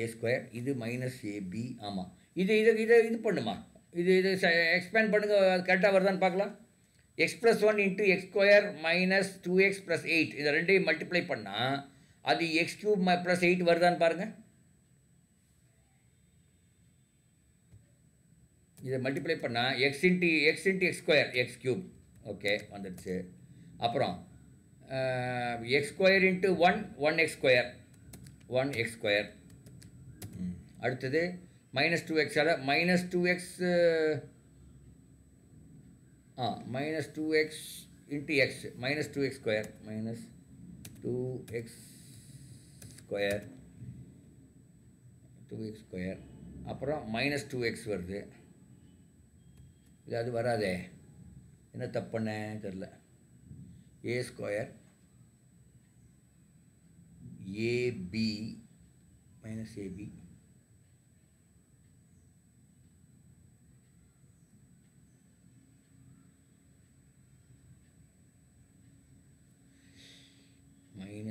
a², இது -ab. ஆமாம், இது பண்ணுமா, இது எக்ஸ்பேண்ட் பண்ணுங்க, அது கரெக்டாக வருதான்னு பார்க்கலாம். x + 1 × x² - 2x + 8 இந்த ரெண்டையும் மல்டிப்ளை பண்ணால் அது x³ + 8 வருதான்னு பாருங்கள். இதை மல்டிப்ளை பண்ணால் x × x², ஓகே வந்துடுச்சு. அப்புறம் x² × 1x², அடுத்தது -2x -2x -2x × x -2x², -2x², அப்புறம் -2x வருது. இது அது வராதே, என்ன தப்பு பண்ணேன் தெரில. a² ab -ab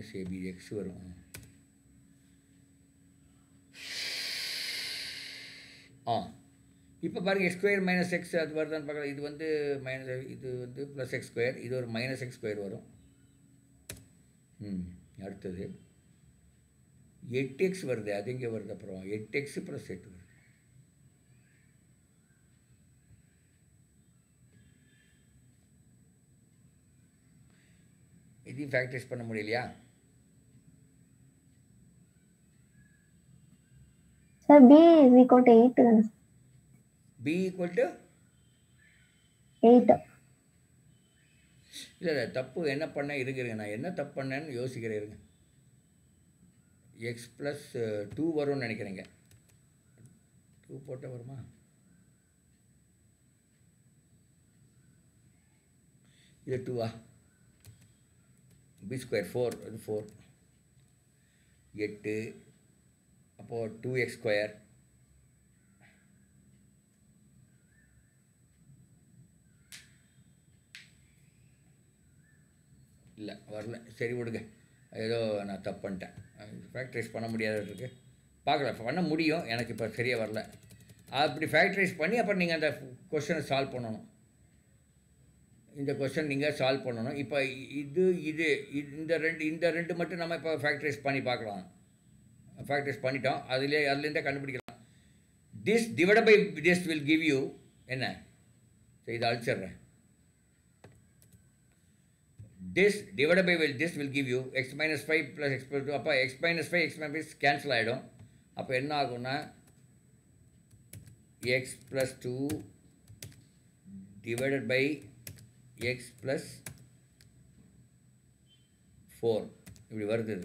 -ab x வரும். இப்போ பாருங்கள், x² - x அது வருதான்னு பார்க்கலாம். இது வந்து +x², இது ஒரு -x² வரும். அடுத்தது 8x வருது, அது இங்கே வருது. அப்புறம் 8x + 8 வருது. இதையும் ஃபேக்டரைஸ் பண்ண முடியலையா? Sir, B is equal to 8 தானே? b = 8. இல்லை தப்பு என்ன பண்ணேன், இருங்க நான் என்ன தப்பு பண்ணேன்னு யோசிக்கிறேன். இருங்க, x + 2 வரும்னு நினைக்கிறேங்க. 2 போட்டால் வருமா? இது 2 b² 4, அது 4, 8, அப்போது 2x², இல்லை வரல, சரி விடுங்க. ஏதோ நான் தப்பு பண்ணிட்டேன். ஃபேக்டரைஸ் பண்ண முடியாத இருக்குது. பார்க்கலாம், பண்ண முடியும், எனக்கு இப்போ சரியாக வரல. அப்படி ஃபேக்டரைஸ் பண்ணி அப்புறம் நீங்கள் அந்த கொஷனை சால்வ் பண்ணணும். இந்த கொஷன் நீங்கள் சால்வ் பண்ணணும். இப்போ இந்த ரெண்டு மட்டும் நம்ம இப்போ ஃபேக்டரைஸ் பண்ணி பார்க்கலாம். ஃபேக்டரைஸ் பண்ணிட்டோம், அதுலேருந்தே கண்டுபிடிக்கலாம். This divide by this will give you என்ன? ஸோ இதை அழிச்சிட்றேன். This divide by this will give you x minus 5 plus x plus 2. அப்போ x minus 5 x minus 5 cancel ஆகிடும். அப்போ என்ன ஆகும்னா x plus 2 divided by x plus 4 இப்படி வருது.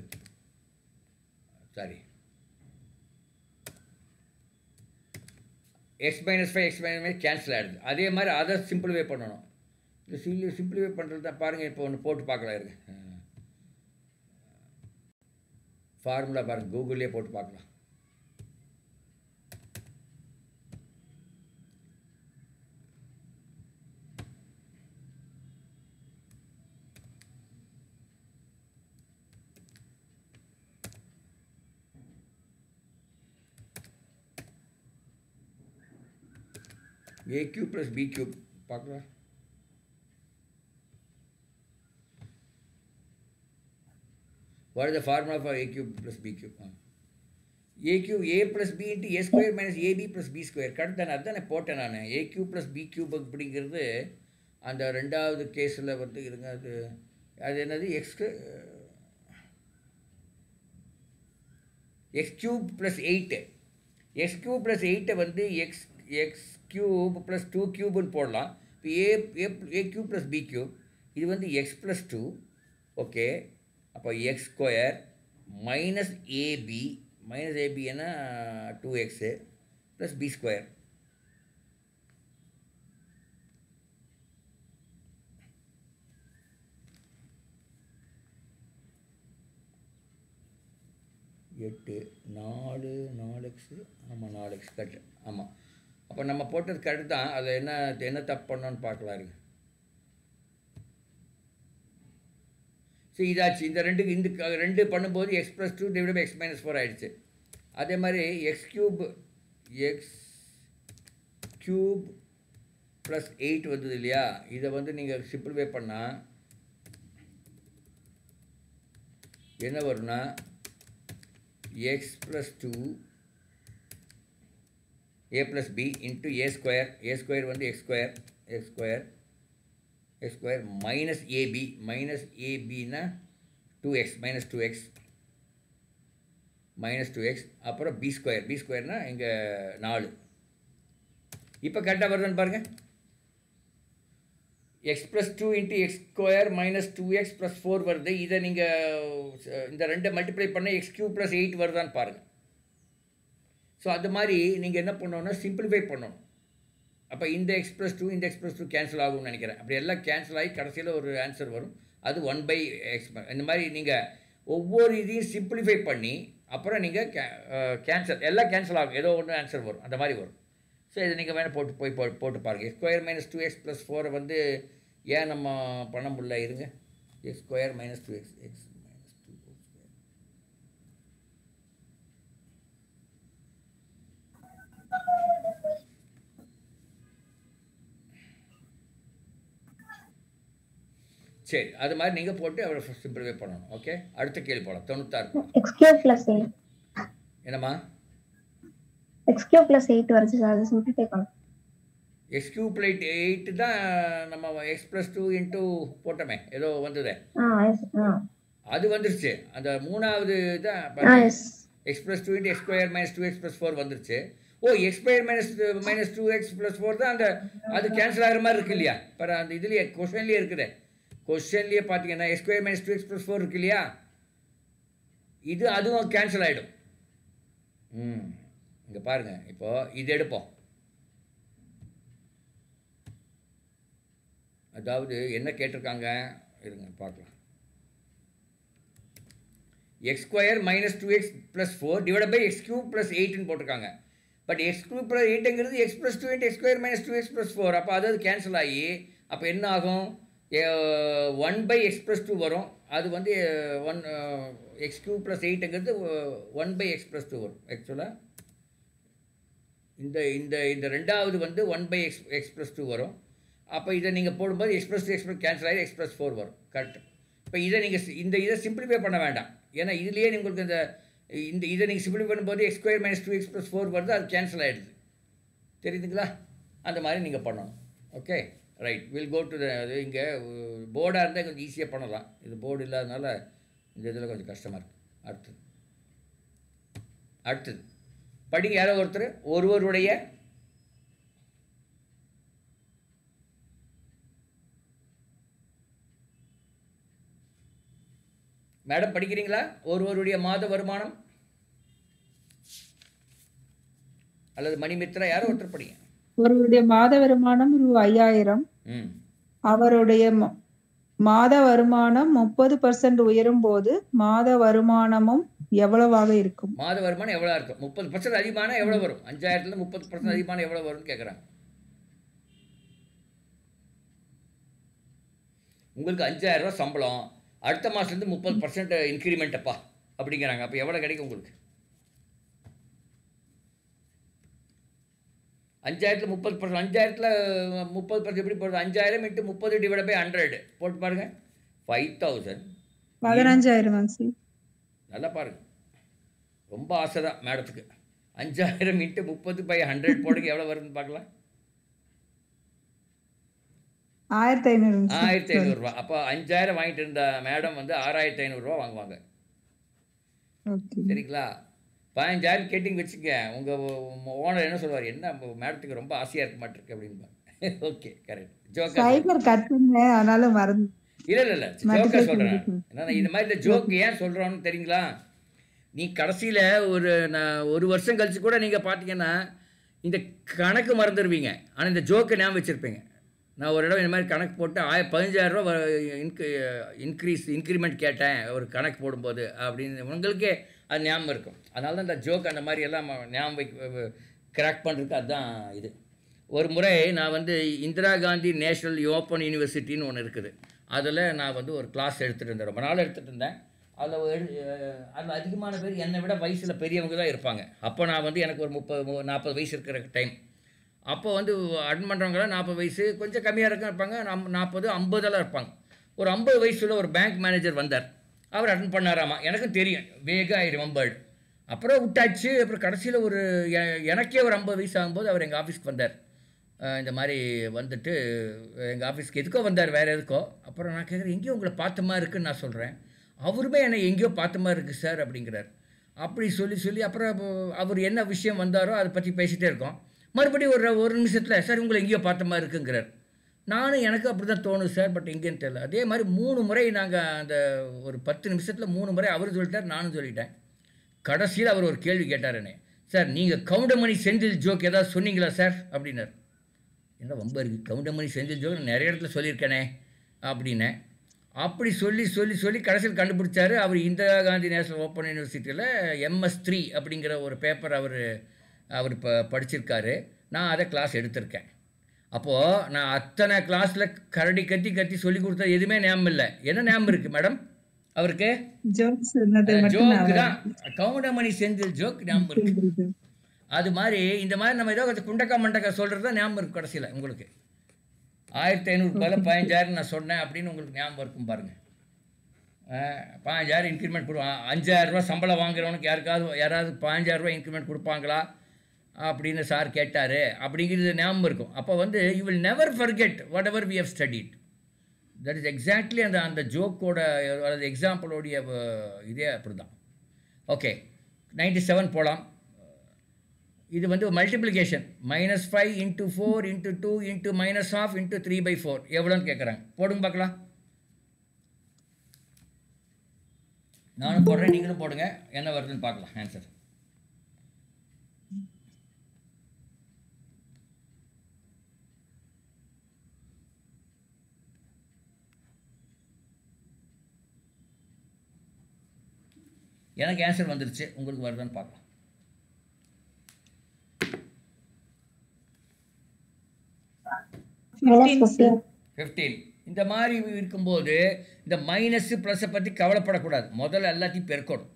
Sorry, x minus 5 x minus 5 cancel ஆகிடுது. அதே மாதிரி அதை சிம்பிளிஃபை பண்ணணும். இந்த சிம்பிளிஃபை பண்ணுறது தான் பாருங்கள். இப்போ ஒன்று போட்டு பார்க்கலாம், இருக்கு ஃபார்முலா பாருங்கள், கூகுள்லேயே போட்டு பார்க்கலாம். a cube plus b cube பார்க்கலாம். What is the formula for a cube plus b cube? A cube a plus b into a square minus ab plus b square. Correct தானே? அதுதானே போட்டேன் நான். a cube plus b cube அப்படிங்கிறது அந்த ரெண்டாவது கேஸில் வந்து இருங்க. அது என்னது? X cube plus 8. X cube plus 8 வந்து எக்ஸ் கியூப் ப்ளஸ் 2 கியூப்னு போடலாம். இப்போ a cube plus B cube, இது வந்து எக்ஸ் ப்ளஸ் 2. ஓகே, அப்போ எக்ஸ் ஸ்கொயர் மைனஸ் ஏபி என்ன 2x ப்ளஸ் பி ஸ்கொயர். எட்டு 4x ஆமாம் 4x கரெக்டு. ஆமாம், அப்போ நம்ம போட்டது கரெக்டு தான். அதை என்ன தப்பு பண்ணோன்னு பார்க்கலாம் இருக்கு. ஸோ இதாச்சு. இந்த ரெண்டு பண்ணும்போது x plus 2 divide by x minus 4 ஆகிடுச்சு. அதே மாதிரி எக்ஸ் கியூப் ப்ளஸ் 8 வந்தது இல்லையா? இதை வந்து நீங்கள் சிம்பிளிஃபை பண்ணால் என்ன வரும்னா X plus 2 a plus b into a square வந்து x square minus ab னா 2x minus 2x அப்புறம் b square னா இங்கே 4. இப்போ கரெக்டாக வருதுன்னு பாருங்கள். x plus 2 into x square minus 2x plus 4 வருது. இதை நீங்கள் இந்த ரெண்டை மல்டிப்ளை பண்ண x cube plus 8 வருதான்னு பாருங்கள். ஸோ அது மாதிரி நீங்கள் என்ன பண்ணணும்னா சிம்பிளிஃபை பண்ணணும். அப்போ இந்த எக்ஸ் ப்ளஸ் 2 இந்த எக்ஸ் ப்ளஸ் 2 கேன்சல் ஆகும்னு நினைக்கிறேன். அப்படி எல்லாம் கேன்சல் ஆகி கடைசியில் ஒரு ஆன்சர் வரும். அது 1/x. இந்த மாதிரி நீங்கள் ஒவ்வொரு இதையும் சிம்பிளிஃபை பண்ணி அப்புறம் நீங்கள் எல்லாம் கேன்சல் ஆகும், ஏதோ ஒன்று ஆன்சர் வரும், அந்த மாதிரி வரும். ஸோ இதை நீங்கள் வேணால் போட்டு பாருங்கள். X square minus 2x plus 4 வந்து ஏன் நம்ம பண்ண முடியல? இருங்க. X square minus 2x X minus 2 square. சரி, அது மாதிரி நீங்கள் போட்டு அவரை சிம்பிளிஃபை பண்ணணும். ஓகே, அடுத்த கேள்வி போகலாம். 96. X cube plus 8. என்னம்மா? எக்ஸ் கியூப் ப்ளஸ் 8 வருது சார், அதை சிம்பிளிஃபை பண்ணணும். எக்ஸ் கியூப் ப்ளஸ் 8 தான் நம்ம எக்ஸ் ப்ளஸ் 2 இன்ட்டு போட்டோமே, ஏதோ வந்ததே அது வந்துருச்சு. அந்த மூணாவது தான் x plus 2 into x square minus 2x plus 4 வந்துருச்சு. Oh, x square minus 2x plus 4 தான் அந்த அது கேன்சல் ஆகிற மாதிரி இருக்கு இல்லையா? இப்போ அந்த இதுலேயே கொஸ்டின்லேயே இருக்குது. கொஸ்டின்லேயே பார்த்தீங்கன்னா X square minus 2x plus 4 இருக்கு இல்லையா? இது அதுவும் கேன்சல் ஆகிடும். இங்கே பாருங்கள். இப்போது இது எடுப்போம். அதாவது என்ன கேட்டிருக்காங்க இருங்க பார்க்கலாம். X square minus 2x plus 4 divide by x cube plus 8ன்னு போட்டிருக்காங்க. பட் எக்ஸ் கியூப் ப்ளஸ் 8ங்கிறது x plus 2 into x square minus 2x plus 4. அப்போ அதாவது கேன்சல் ஆகி அப்போ என்ன ஆகும்? 1/x ப்ளஸ் 2 வரும். அது வந்து 1 x³ + 8ங்கிறது 1/x+2 வரும். ஆக்சுவலாக இந்த இந்த இந்த ரெண்டாவது வந்து 1/x+2 வரும். அப்போ இதை நீங்கள் போடும்போது x+2 கேன்சல் ஆகி x+4 வரும். கரெக்ட். இப்போ இதை நீங்கள் இதை சிம்பிளிஃபை பண்ண வேண்டாம். ஏன்னா இதுலேயே உங்களுக்கு இதை நீங்கள் சிம்பிளிஃபை பண்ணும்போது x² - 2x+4 வருது, அது கேன்சல் ஆகிடுது. தெரியுதுங்களா? அந்த மாதிரி நீங்கள் பண்ணணும். Okay right. Will go to அது இங்கே போர்டாக இருந்தால் கொஞ்சம் ஈஸியாக பண்ணலாம். இது போர்டு இல்லாதனால இந்த இதில் கொஞ்சம் கஷ்டமாக இருக்குது. அடுத்தது படிங்க. யாரோ ஒருவருடைய மேடம் படிக்கிறீங்களா? ஒருவருடைய மாத வருமானம் அல்லது மணிமித்ரா யாரோ ஒருத்தர் படிங்க. ஒருவருடைய மாத வருமானம் ரூ. 5000. அவருடைய மாத வருமானம் 30% உயரும் போது மாத வருமானமும் எவ்வளவாக இருக்கும்? மாத வருமானம் எவ்வளோ இருக்கும்? 30% அதிகமான எவ்வளோ வரும்? 5000ல 30% அதிகமான எவ்வளோ வரும்னு கேட்குறாங்க. உங்களுக்கு 5000 ரூபா சம்பளம், அடுத்த மாதத்துலேருந்து 30% இன்க்ரிமெண்ட் அப்பா அப்படிங்கிறாங்க. அப்போ எவ்வளோ கிடைக்கும் உங்களுக்கு? 5000ல் 30%. 5000ல் 30% எப்படி போடுறது? 5000 × 30 ÷ 100 போட்டு பாருங்க. 5000. 15000 சார். நல்லா பாருங்க. ரொம்ப ஆசை தான் மேடத்துக்கு. 5000 × 30/100 போடுங்க, எவ்வளோ வருதுன்னு பார்க்கலாம். 1500. 1500 ரூபா. அப்போ 5000 வாங்கிட்டு இருந்த மேடம் வந்து 6500 ரூபா வாங்குவாங்க. சரிங்களா? 15000 கேட்டிங்க வச்சுக்க, உங்கள் ஓனர் என்ன சொல்லுவார்? என்ன மேடத்துக்கு ரொம்ப ஆசையாக இருக்க மாட்டிருக்கு அப்படின்பாங்க. Okay correct. ஜோக்கா அதனால மறந்து இல்லை ஜோக்கா சொல்கிறேன். என்னன்னா இந்த மாதிரி இந்த ஜோக் ஏன் சொல்கிறோன்னு தெரியுங்களா? நீ கடைசியில் ஒரு வருஷம் கழிச்சு கூட நீங்கள் பார்த்தீங்கன்னா இந்த கணக்கு மறந்துடுவீங்க, ஆனால் இந்த ஜோக்கை ஞாபகம் வச்சுருப்பீங்க. நான் ஒரு இடம் இந்த மாதிரி கணக்கு போட்டு 15000 ரூபா இன்க்ரிமெண்ட் கேட்டேன் ஒரு கணக்கு போடும்போது அப்படின்னு உங்களுக்கே அது ஞாபகம் இருக்கும். அதனால தான் இந்த ஜோக் அந்த மாதிரி எல்லாம் ஞாபகம் கிராக் பண்ணுறதுக்கு அதுதான் இது. ஒரு முறை நான் வந்து இந்திரா காந்தி நேஷ்னல் ஓப்பன் யூனிவர்சிட்டின்னு ஒன்று இருக்குது. அதில் நான் வந்து ஒரு கிளாஸ் எடுத்துகிட்டு இருந்தேன், ரொம்ப நாள் எடுத்துகிட்டு இருந்தேன். அதில் அதிகமான பேர் என்னை விட வயசில் பெரியவங்க தான் இருப்பாங்க. அப்போ நான் வந்து எனக்கு ஒரு 30-40 வயசு இருக்கிற டைம். அப்போ வந்து அட்டன் பண்ணுறவங்களாம் 40 வயசு, கொஞ்சம் கம்மியாக இருப்பாங்க, 40-50 இருப்பாங்க. ஒரு 50 வயசுல ஒரு பேங்க் மேனேஜர் வந்தார். அவர் அட்டன் பண்ணாராமா. எனக்கும் தெரியும், வேக ஐ ரிமெம்பர்டு. அப்புறம் விட்டாச்சு. அப்புறம் கடைசியில் எனக்கே ஒரு 50 வயசு ஆகும்போது அவர் எங்கள் ஆஃபீஸ்க்கு வந்தார். இந்த மாதிரி வந்துட்டு எங்கள் ஆஃபீஸ்க்கு எதுக்கோ வந்தார், வேறு எதுக்கோ. அப்புறம் நான் கேட்குறேன், எங்கேயோ உங்களை பார்த்த மாதிரி இருக்குன்னு நான் சொல்கிறேன். அவருமே என்னை எங்கேயோ பார்த்த மாதிரி இருக்குது சார் அப்படிங்கிறார். அப்படி சொல்லி அப்புறம் அவர் என்ன விஷயம் வந்தாரோ அதை பற்றி பேசிகிட்டே இருக்கோம். மறுபடியும் ஒரு நிமிஷத்தில் சார் உங்களை எங்கேயோ பார்த்த மாதிரி இருக்குங்கிறார். நானும் எனக்கு அப்படி தான் தோணுது சார், பட் எங்கேன்னு தெரியல. அதே மாதிரி 3 முறை நாங்கள் அந்த ஒரு 10 நிமிஷத்தில் 3 முறை அவர் சொல்லிட்டார், நானும் சொல்லிட்டேன். கடைசியில் அவர் ஒரு கேள்வி கேட்டார் என்னை, சார் நீங்கள் கவுண்டமணி செந்தில் ஜோக் ஏதாவது சொன்னீங்களா சார் அப்படின்னார். என்ன ரொம்ப இருக்குது, கவுண்டமணி செந்தில் ஜோக் நிறைய இடத்துல சொல்லியிருக்கேனே அப்படின்னேன். அப்படி சொல்லி கடைசியில் கண்டுபிடிச்சாரு. அவர் இந்திரா காந்தி நேஷனல் ஓப்பன் யூனிவர்சிட்டியில் MS3 அப்படிங்கிற ஒரு பேப்பர் அவர் இப்போ படிச்சிருக்காரு. நான் அதை கிளாஸ் எடுத்திருக்கேன். அப்போது நான் அத்தனை கிளாஸில் கரடி கத்தி சொல்லி கொடுத்தது எதுவுமே ஞாபகம் இல்லை. என்ன ஞாபகம் இருக்குது மேடம் அவருக்கு? ஜோக்கு தான், கவுண்டமணி செந்தில் ஜோக் ஞாபகம் இருக்கு. அது மாதிரி இந்த மாதிரி நம்ம ஏதோ கொஞ்சம் குண்டக்கா மண்டக்கா சொல்கிறது தான் ஞாபகம் இருக்கும். கடைசியில் உங்களுக்கு 1500 பதில் 15000 நான் சொன்னேன் அப்படின்னு உங்களுக்கு ஞாபகம் இருக்கும் பாருங்கள். 15000 இன்க்ரிமெண்ட் கொடுப்பாங்க. 5000 ரூபா சம்பளம் வாங்குறவனுக்கு யாராவது 15000 ரூபா இன்க்ரிமெண்ட் கொடுப்பாங்களா அப்படின்னு சார் கேட்டார் அப்படிங்கிறது ஞாபகம் இருக்கும். அப்போ வந்து you will never forget whatever we have studied. That is exactly அந்த ஜோக்கோட அல்லது எக்ஸாம்பிளோடைய இதே அப்படி தான். ஓகே 97 போகலாம். இது வந்து மல்டிப்ளிகேஷன். -5 × 4 × 2 × -1/2 × 3/4 எவ்வளோன்னு கேட்குறாங்க. போடுங்க பார்க்கலாம். நானும் போடுறேன், நீங்களும் போடுங்க, என்ன வருதுன்னு பார்க்கலாம் ஆன்சர். எனக்கு ஆன்சர் வந்துருச்சு, உங்களுக்கு வருதுன்னு பார்க்கலாம். 15. இந்த மாதிரி இருக்கும்போது இந்த மைனஸு ப்ளஸை பற்றி கவலைப்படக்கூடாது. முதல்ல எல்லாத்தையும் பெருக்கணும்.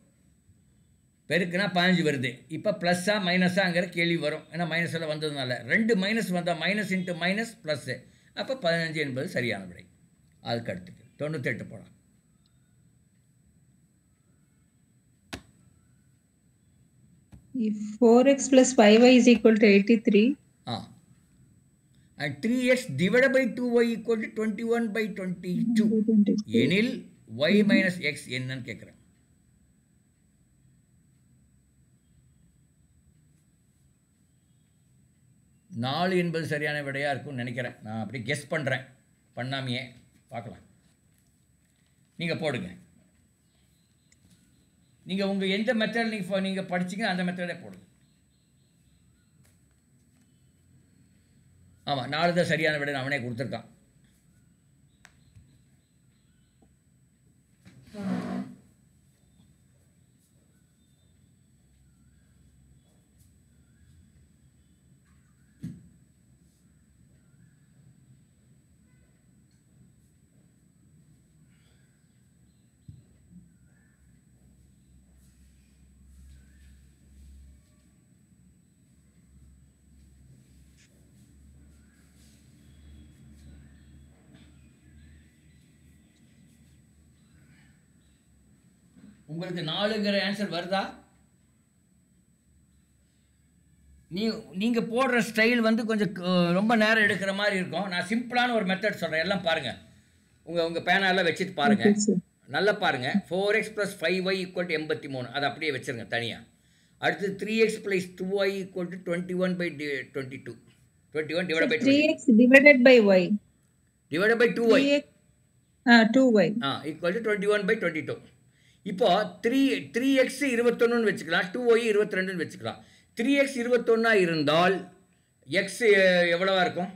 பெருக்குனா 15 வருது. இப்போ ப்ளஸ்ஸாக மைனஸாங்கிற கேள்வி வரும். ஏன்னா மைனஸில் வந்ததுனால 2 மைனஸ் வந்தால் மைனஸ் இன்ட்டு மைனஸ் ப்ளஸ்ஸு. அப்போ 15 என்பது சரியான விடை. அதுக்கு அடுத்துக்கு 98 போகலாம். If 4x plus 5y is equal to 83, and 3x divided by 2y equal to 21 by 22 எனில் y minus x என்னன்னு கேட்குறேன். நாலு என்பது சரியான விடையாக இருக்கும்னு நினைக்கிறேன். நான் அப்படி கெஸ் பண்ணுறேன், பண்ணாமையே பார்க்கலாம். நீங்கள் போடுங்க. நீங்கள் உங்கள் எந்த மெத்தட் நீங்கள் படிச்சிங்க அந்த மெத்தடே போடுங்க. ஆமாம், 4 தான் சரியான விடை. அவனே கொடுத்துருக்கான். உங்களுக்கு 4ங்கிற ஆன்சர் வருதா? நீங்கள் போடுற ஸ்டைல் வந்து கொஞ்சம் ரொம்ப நேரம் எடுக்கிற மாதிரி இருக்கும். நான் சிம்பிளான ஒரு மெத்தட் சொல்கிறேன், எல்லாம் பாருங்கள். உங்கள் பேனாலாம் வச்சுட்டு பாருங்கள், நல்லா பாருங்கள். 4x + 5y = 83, அதை அப்படியே வச்சுருங்க தனியாக. அடுத்து 3x + 2y = 21 by 22. 21 divided by 3x divided by y. Divided by 2y. 2y. Equal to 21 by 22. இப்போ 3x 21ன்னு வச்சுக்கலாம், 2y 22ன்னு வச்சுக்கலாம். 3x 21 இருந்தால் x எவ்வளவா இருக்கும்?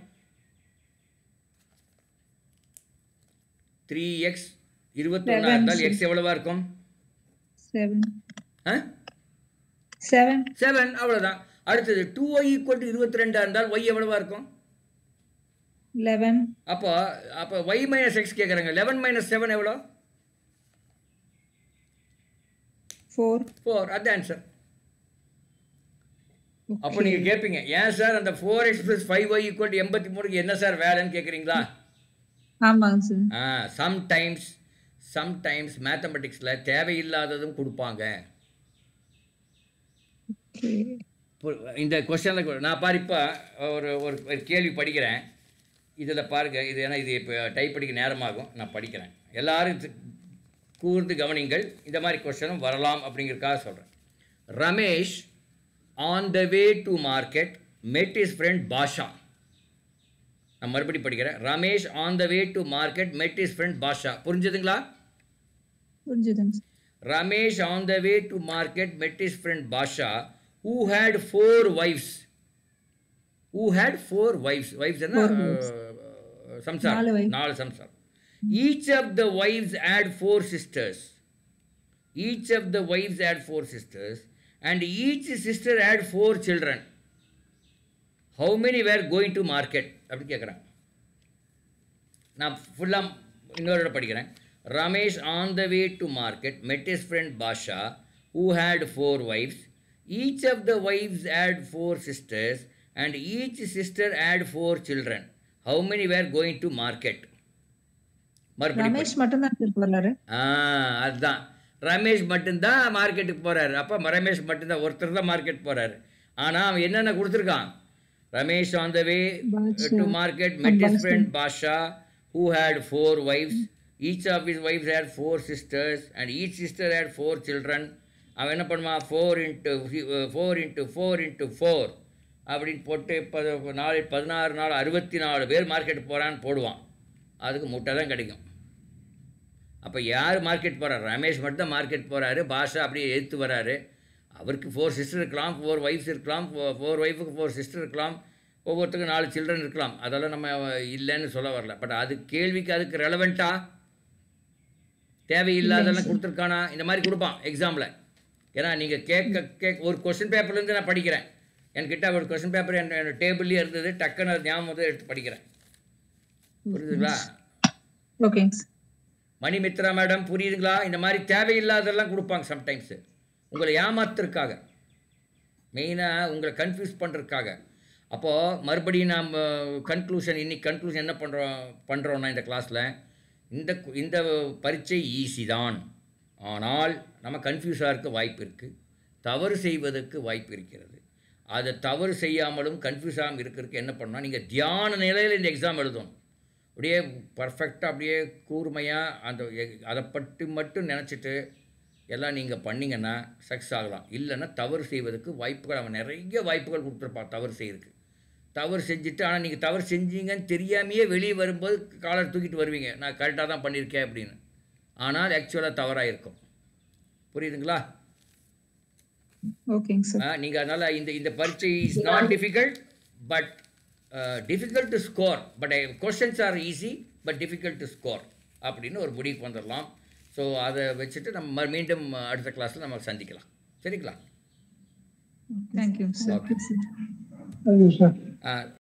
3x 21 இருந்தால் x எவ்வளவா இருக்கும்? 7. அவ்வளோதான். அடுத்தது 2y = 22 இருந்தால் y எவ்வளவா இருக்கும்? 11. அப்போ y - x கேட்குறாங்க. 11 - 7 எவ்வளோ? 4. அது ஆன்சர். அப்போ நீங்கள் கேட்பீங்க, ஏன் சார் அந்த 4x + 5y = 83க்கு என்ன சார் வேலைன்னு கேட்குறீங்களா? ஆமாங்க சார். சம்டைம்ஸ் மேத்தமெட்டிக்ஸில் தேவையில்லாததும் கொடுப்பாங்க. இந்த கொஸ்டினில் நான் பாரு, இப்போ ஒரு கேள்வி படிக்கிறேன். இதில் பாருங்கள், இது ஏன்னா இது இப்போ டைப் படிக்க நேரமாகும், நான் படிக்கிறேன். எல்லாரும் கூர்ந்து கவனிங்கள். இந்த மாதிரி கொஸ்டினும் வரலாம் அப்படிங்கிறதுக்காக சொல்கிறேன். Ramesh on the way to market met his friend Basha. நான் மறுபடியும் படிக்கிறேன். Ramesh on the way to market met his friend Basha. புரிஞ்சுதுங்களா? புரிஞ்சுதுங்க. Ramesh on the way to market met his friend Basha who had 4 wives. Wives என்ன? சம்சார். 4 சம்சார். Each of the wives had 4 sisters. And each sister had 4 children. How many were going to market? அப்படி கேட்குறேன். நான் ஃபுல்லாக இன்னொரு படிக்கிறேன். Ramesh on the way to market met his friend Basha who had 4 wives. Each of the wives had 4 sisters and each sister had 4 children. How many were going to market? Ramesh மட்டும்தான் போறாரு. அதுதான், ரமேஷ் மட்டும்தான் மார்க்கெட்டுக்கு போறாரு. அப்போ ரமேஷ் மட்டும்தான், ஒருத்தர் தான் மார்க்கெட் போறாரு. ஆனால் அவன் என்னென்ன கொடுத்துருக்கான்? Ramesh on the way to market met his friend Basha who had 4 wives. Each of his wives had 4 sisters and each sister had 4 children. அவன் என்ன பண்ணுவான்? 4 into 4 அப்படின்னு போட்டு 16 நாள் 64 பேர் மார்க்கெட் போகிறான்னு போடுவான். அதுக்கு முட்டை தான் கிடைக்கும். அப்போ யார் மார்க்கெட் போகிறார்? ரமேஷ் மட்டும் தான் மார்க்கெட் போகிறாரு. பாஷா அப்படியே எடுத்து வராரு. அவருக்கு 4 சிஸ்டர் இருக்கலாம், 4 ஒய்ஃப்ஸ் இருக்கலாம், 4 ஒய்ஃபுக்கு 4 சிஸ்டர் இருக்கலாம், ஒவ்வொருத்தருக்கும் 4 சில்ட்ரன் இருக்கலாம். அதெல்லாம் நம்ம இல்லைன்னு சொல்ல வரல. பட் அது கேள்விக்கு அதுக்கு ரெலவெண்ட்டா? தேவையில்லாதெல்லாம் கொடுத்துருக்கானா? இந்த மாதிரி கொடுப்பான் எக்ஸாமில். ஏன்னா நீங்கள் கேட்க ஒரு கொஸ்டின் பேப்பர்லேருந்து நான் படிக்கிறேன். என்கிட்ட ஒரு கொஸ்டின் பேப்பர் என்னோட டேபிள்லேயே இருந்தது. டக்குன்னு அது ஞாபகம் எடுத்து படிக்கிறேன். புரியுதுங்களா? ஓகேங்க சார். மணிமித்ரா மேடம் புரியுதுங்களா? இந்த மாதிரி தேவையில்லாதெல்லாம் கொடுப்பாங்க சம்டைம்ஸு உங்களை ஏமாத்துறதுக்காக, மெயினாக உங்களை கன்ஃபியூஸ் பண்ணுறதுக்காக. அப்போது மறுபடியும் நாம் இன்றைக்கி கன்க்ளூஷன் என்ன பண்ணுறோன்னா இந்த கிளாஸில் இந்த பரீட்சை ஈஸி தான், ஆனால் நம்ம கன்ஃபியூஸாக இருக்க வாய்ப்பு இருக்குது, தவறு செய்வதற்கு வாய்ப்பு இருக்கிறது. அதை தவறு செய்யாமலும் கன்ஃபியூஸ் ஆகாமல் இருக்கிறதுக்கு என்ன பண்ணால் நீங்கள் தியான நிலையில் இந்த எக்ஸாம் எழுதணும். அப்படியே பர்ஃபெக்டாக அப்படியே கூர்மையாக அதை பற்றி மட்டும் நினச்சிட்டு எல்லாம் நீங்கள் பண்ணிங்கன்னா சக்ஸஸ் ஆகலாம். இல்லைன்னா தவறு செய்வதற்கு வாய்ப்புகள், அவன் நிறைய வாய்ப்புகள் கொடுத்துருப்பான் தவறு செய்கிறதுக்கு. தவறு செஞ்சுட்டு ஆனால் நீங்கள் தவறு செஞ்சீங்கன்னு தெரியாமையே வெளியே வரும்போது காலர் தூக்கிட்டு வருவீங்க, நான் கரெக்டாக தான் பண்ணியிருக்கேன் அப்படின்னு. ஆனால் ஆக்சுவலாக தவறாக இருக்கும். புரியுதுங்களா? ஓகேங்க சார். நீங்கள் அதனால் இந்த பரீட்சை is not difficult, but difficult to score, but questions are easy but difficult to score அப்படின்னு ஒரு முடிவுக்கு வந்துடலாம். ஸோ அதை வச்சுட்டு நம்ம மீண்டும் அடுத்த கிளாஸில் நம்ம சந்திக்கலாம். சரிங்களா? Thank you sir. Okay. Thank you sir.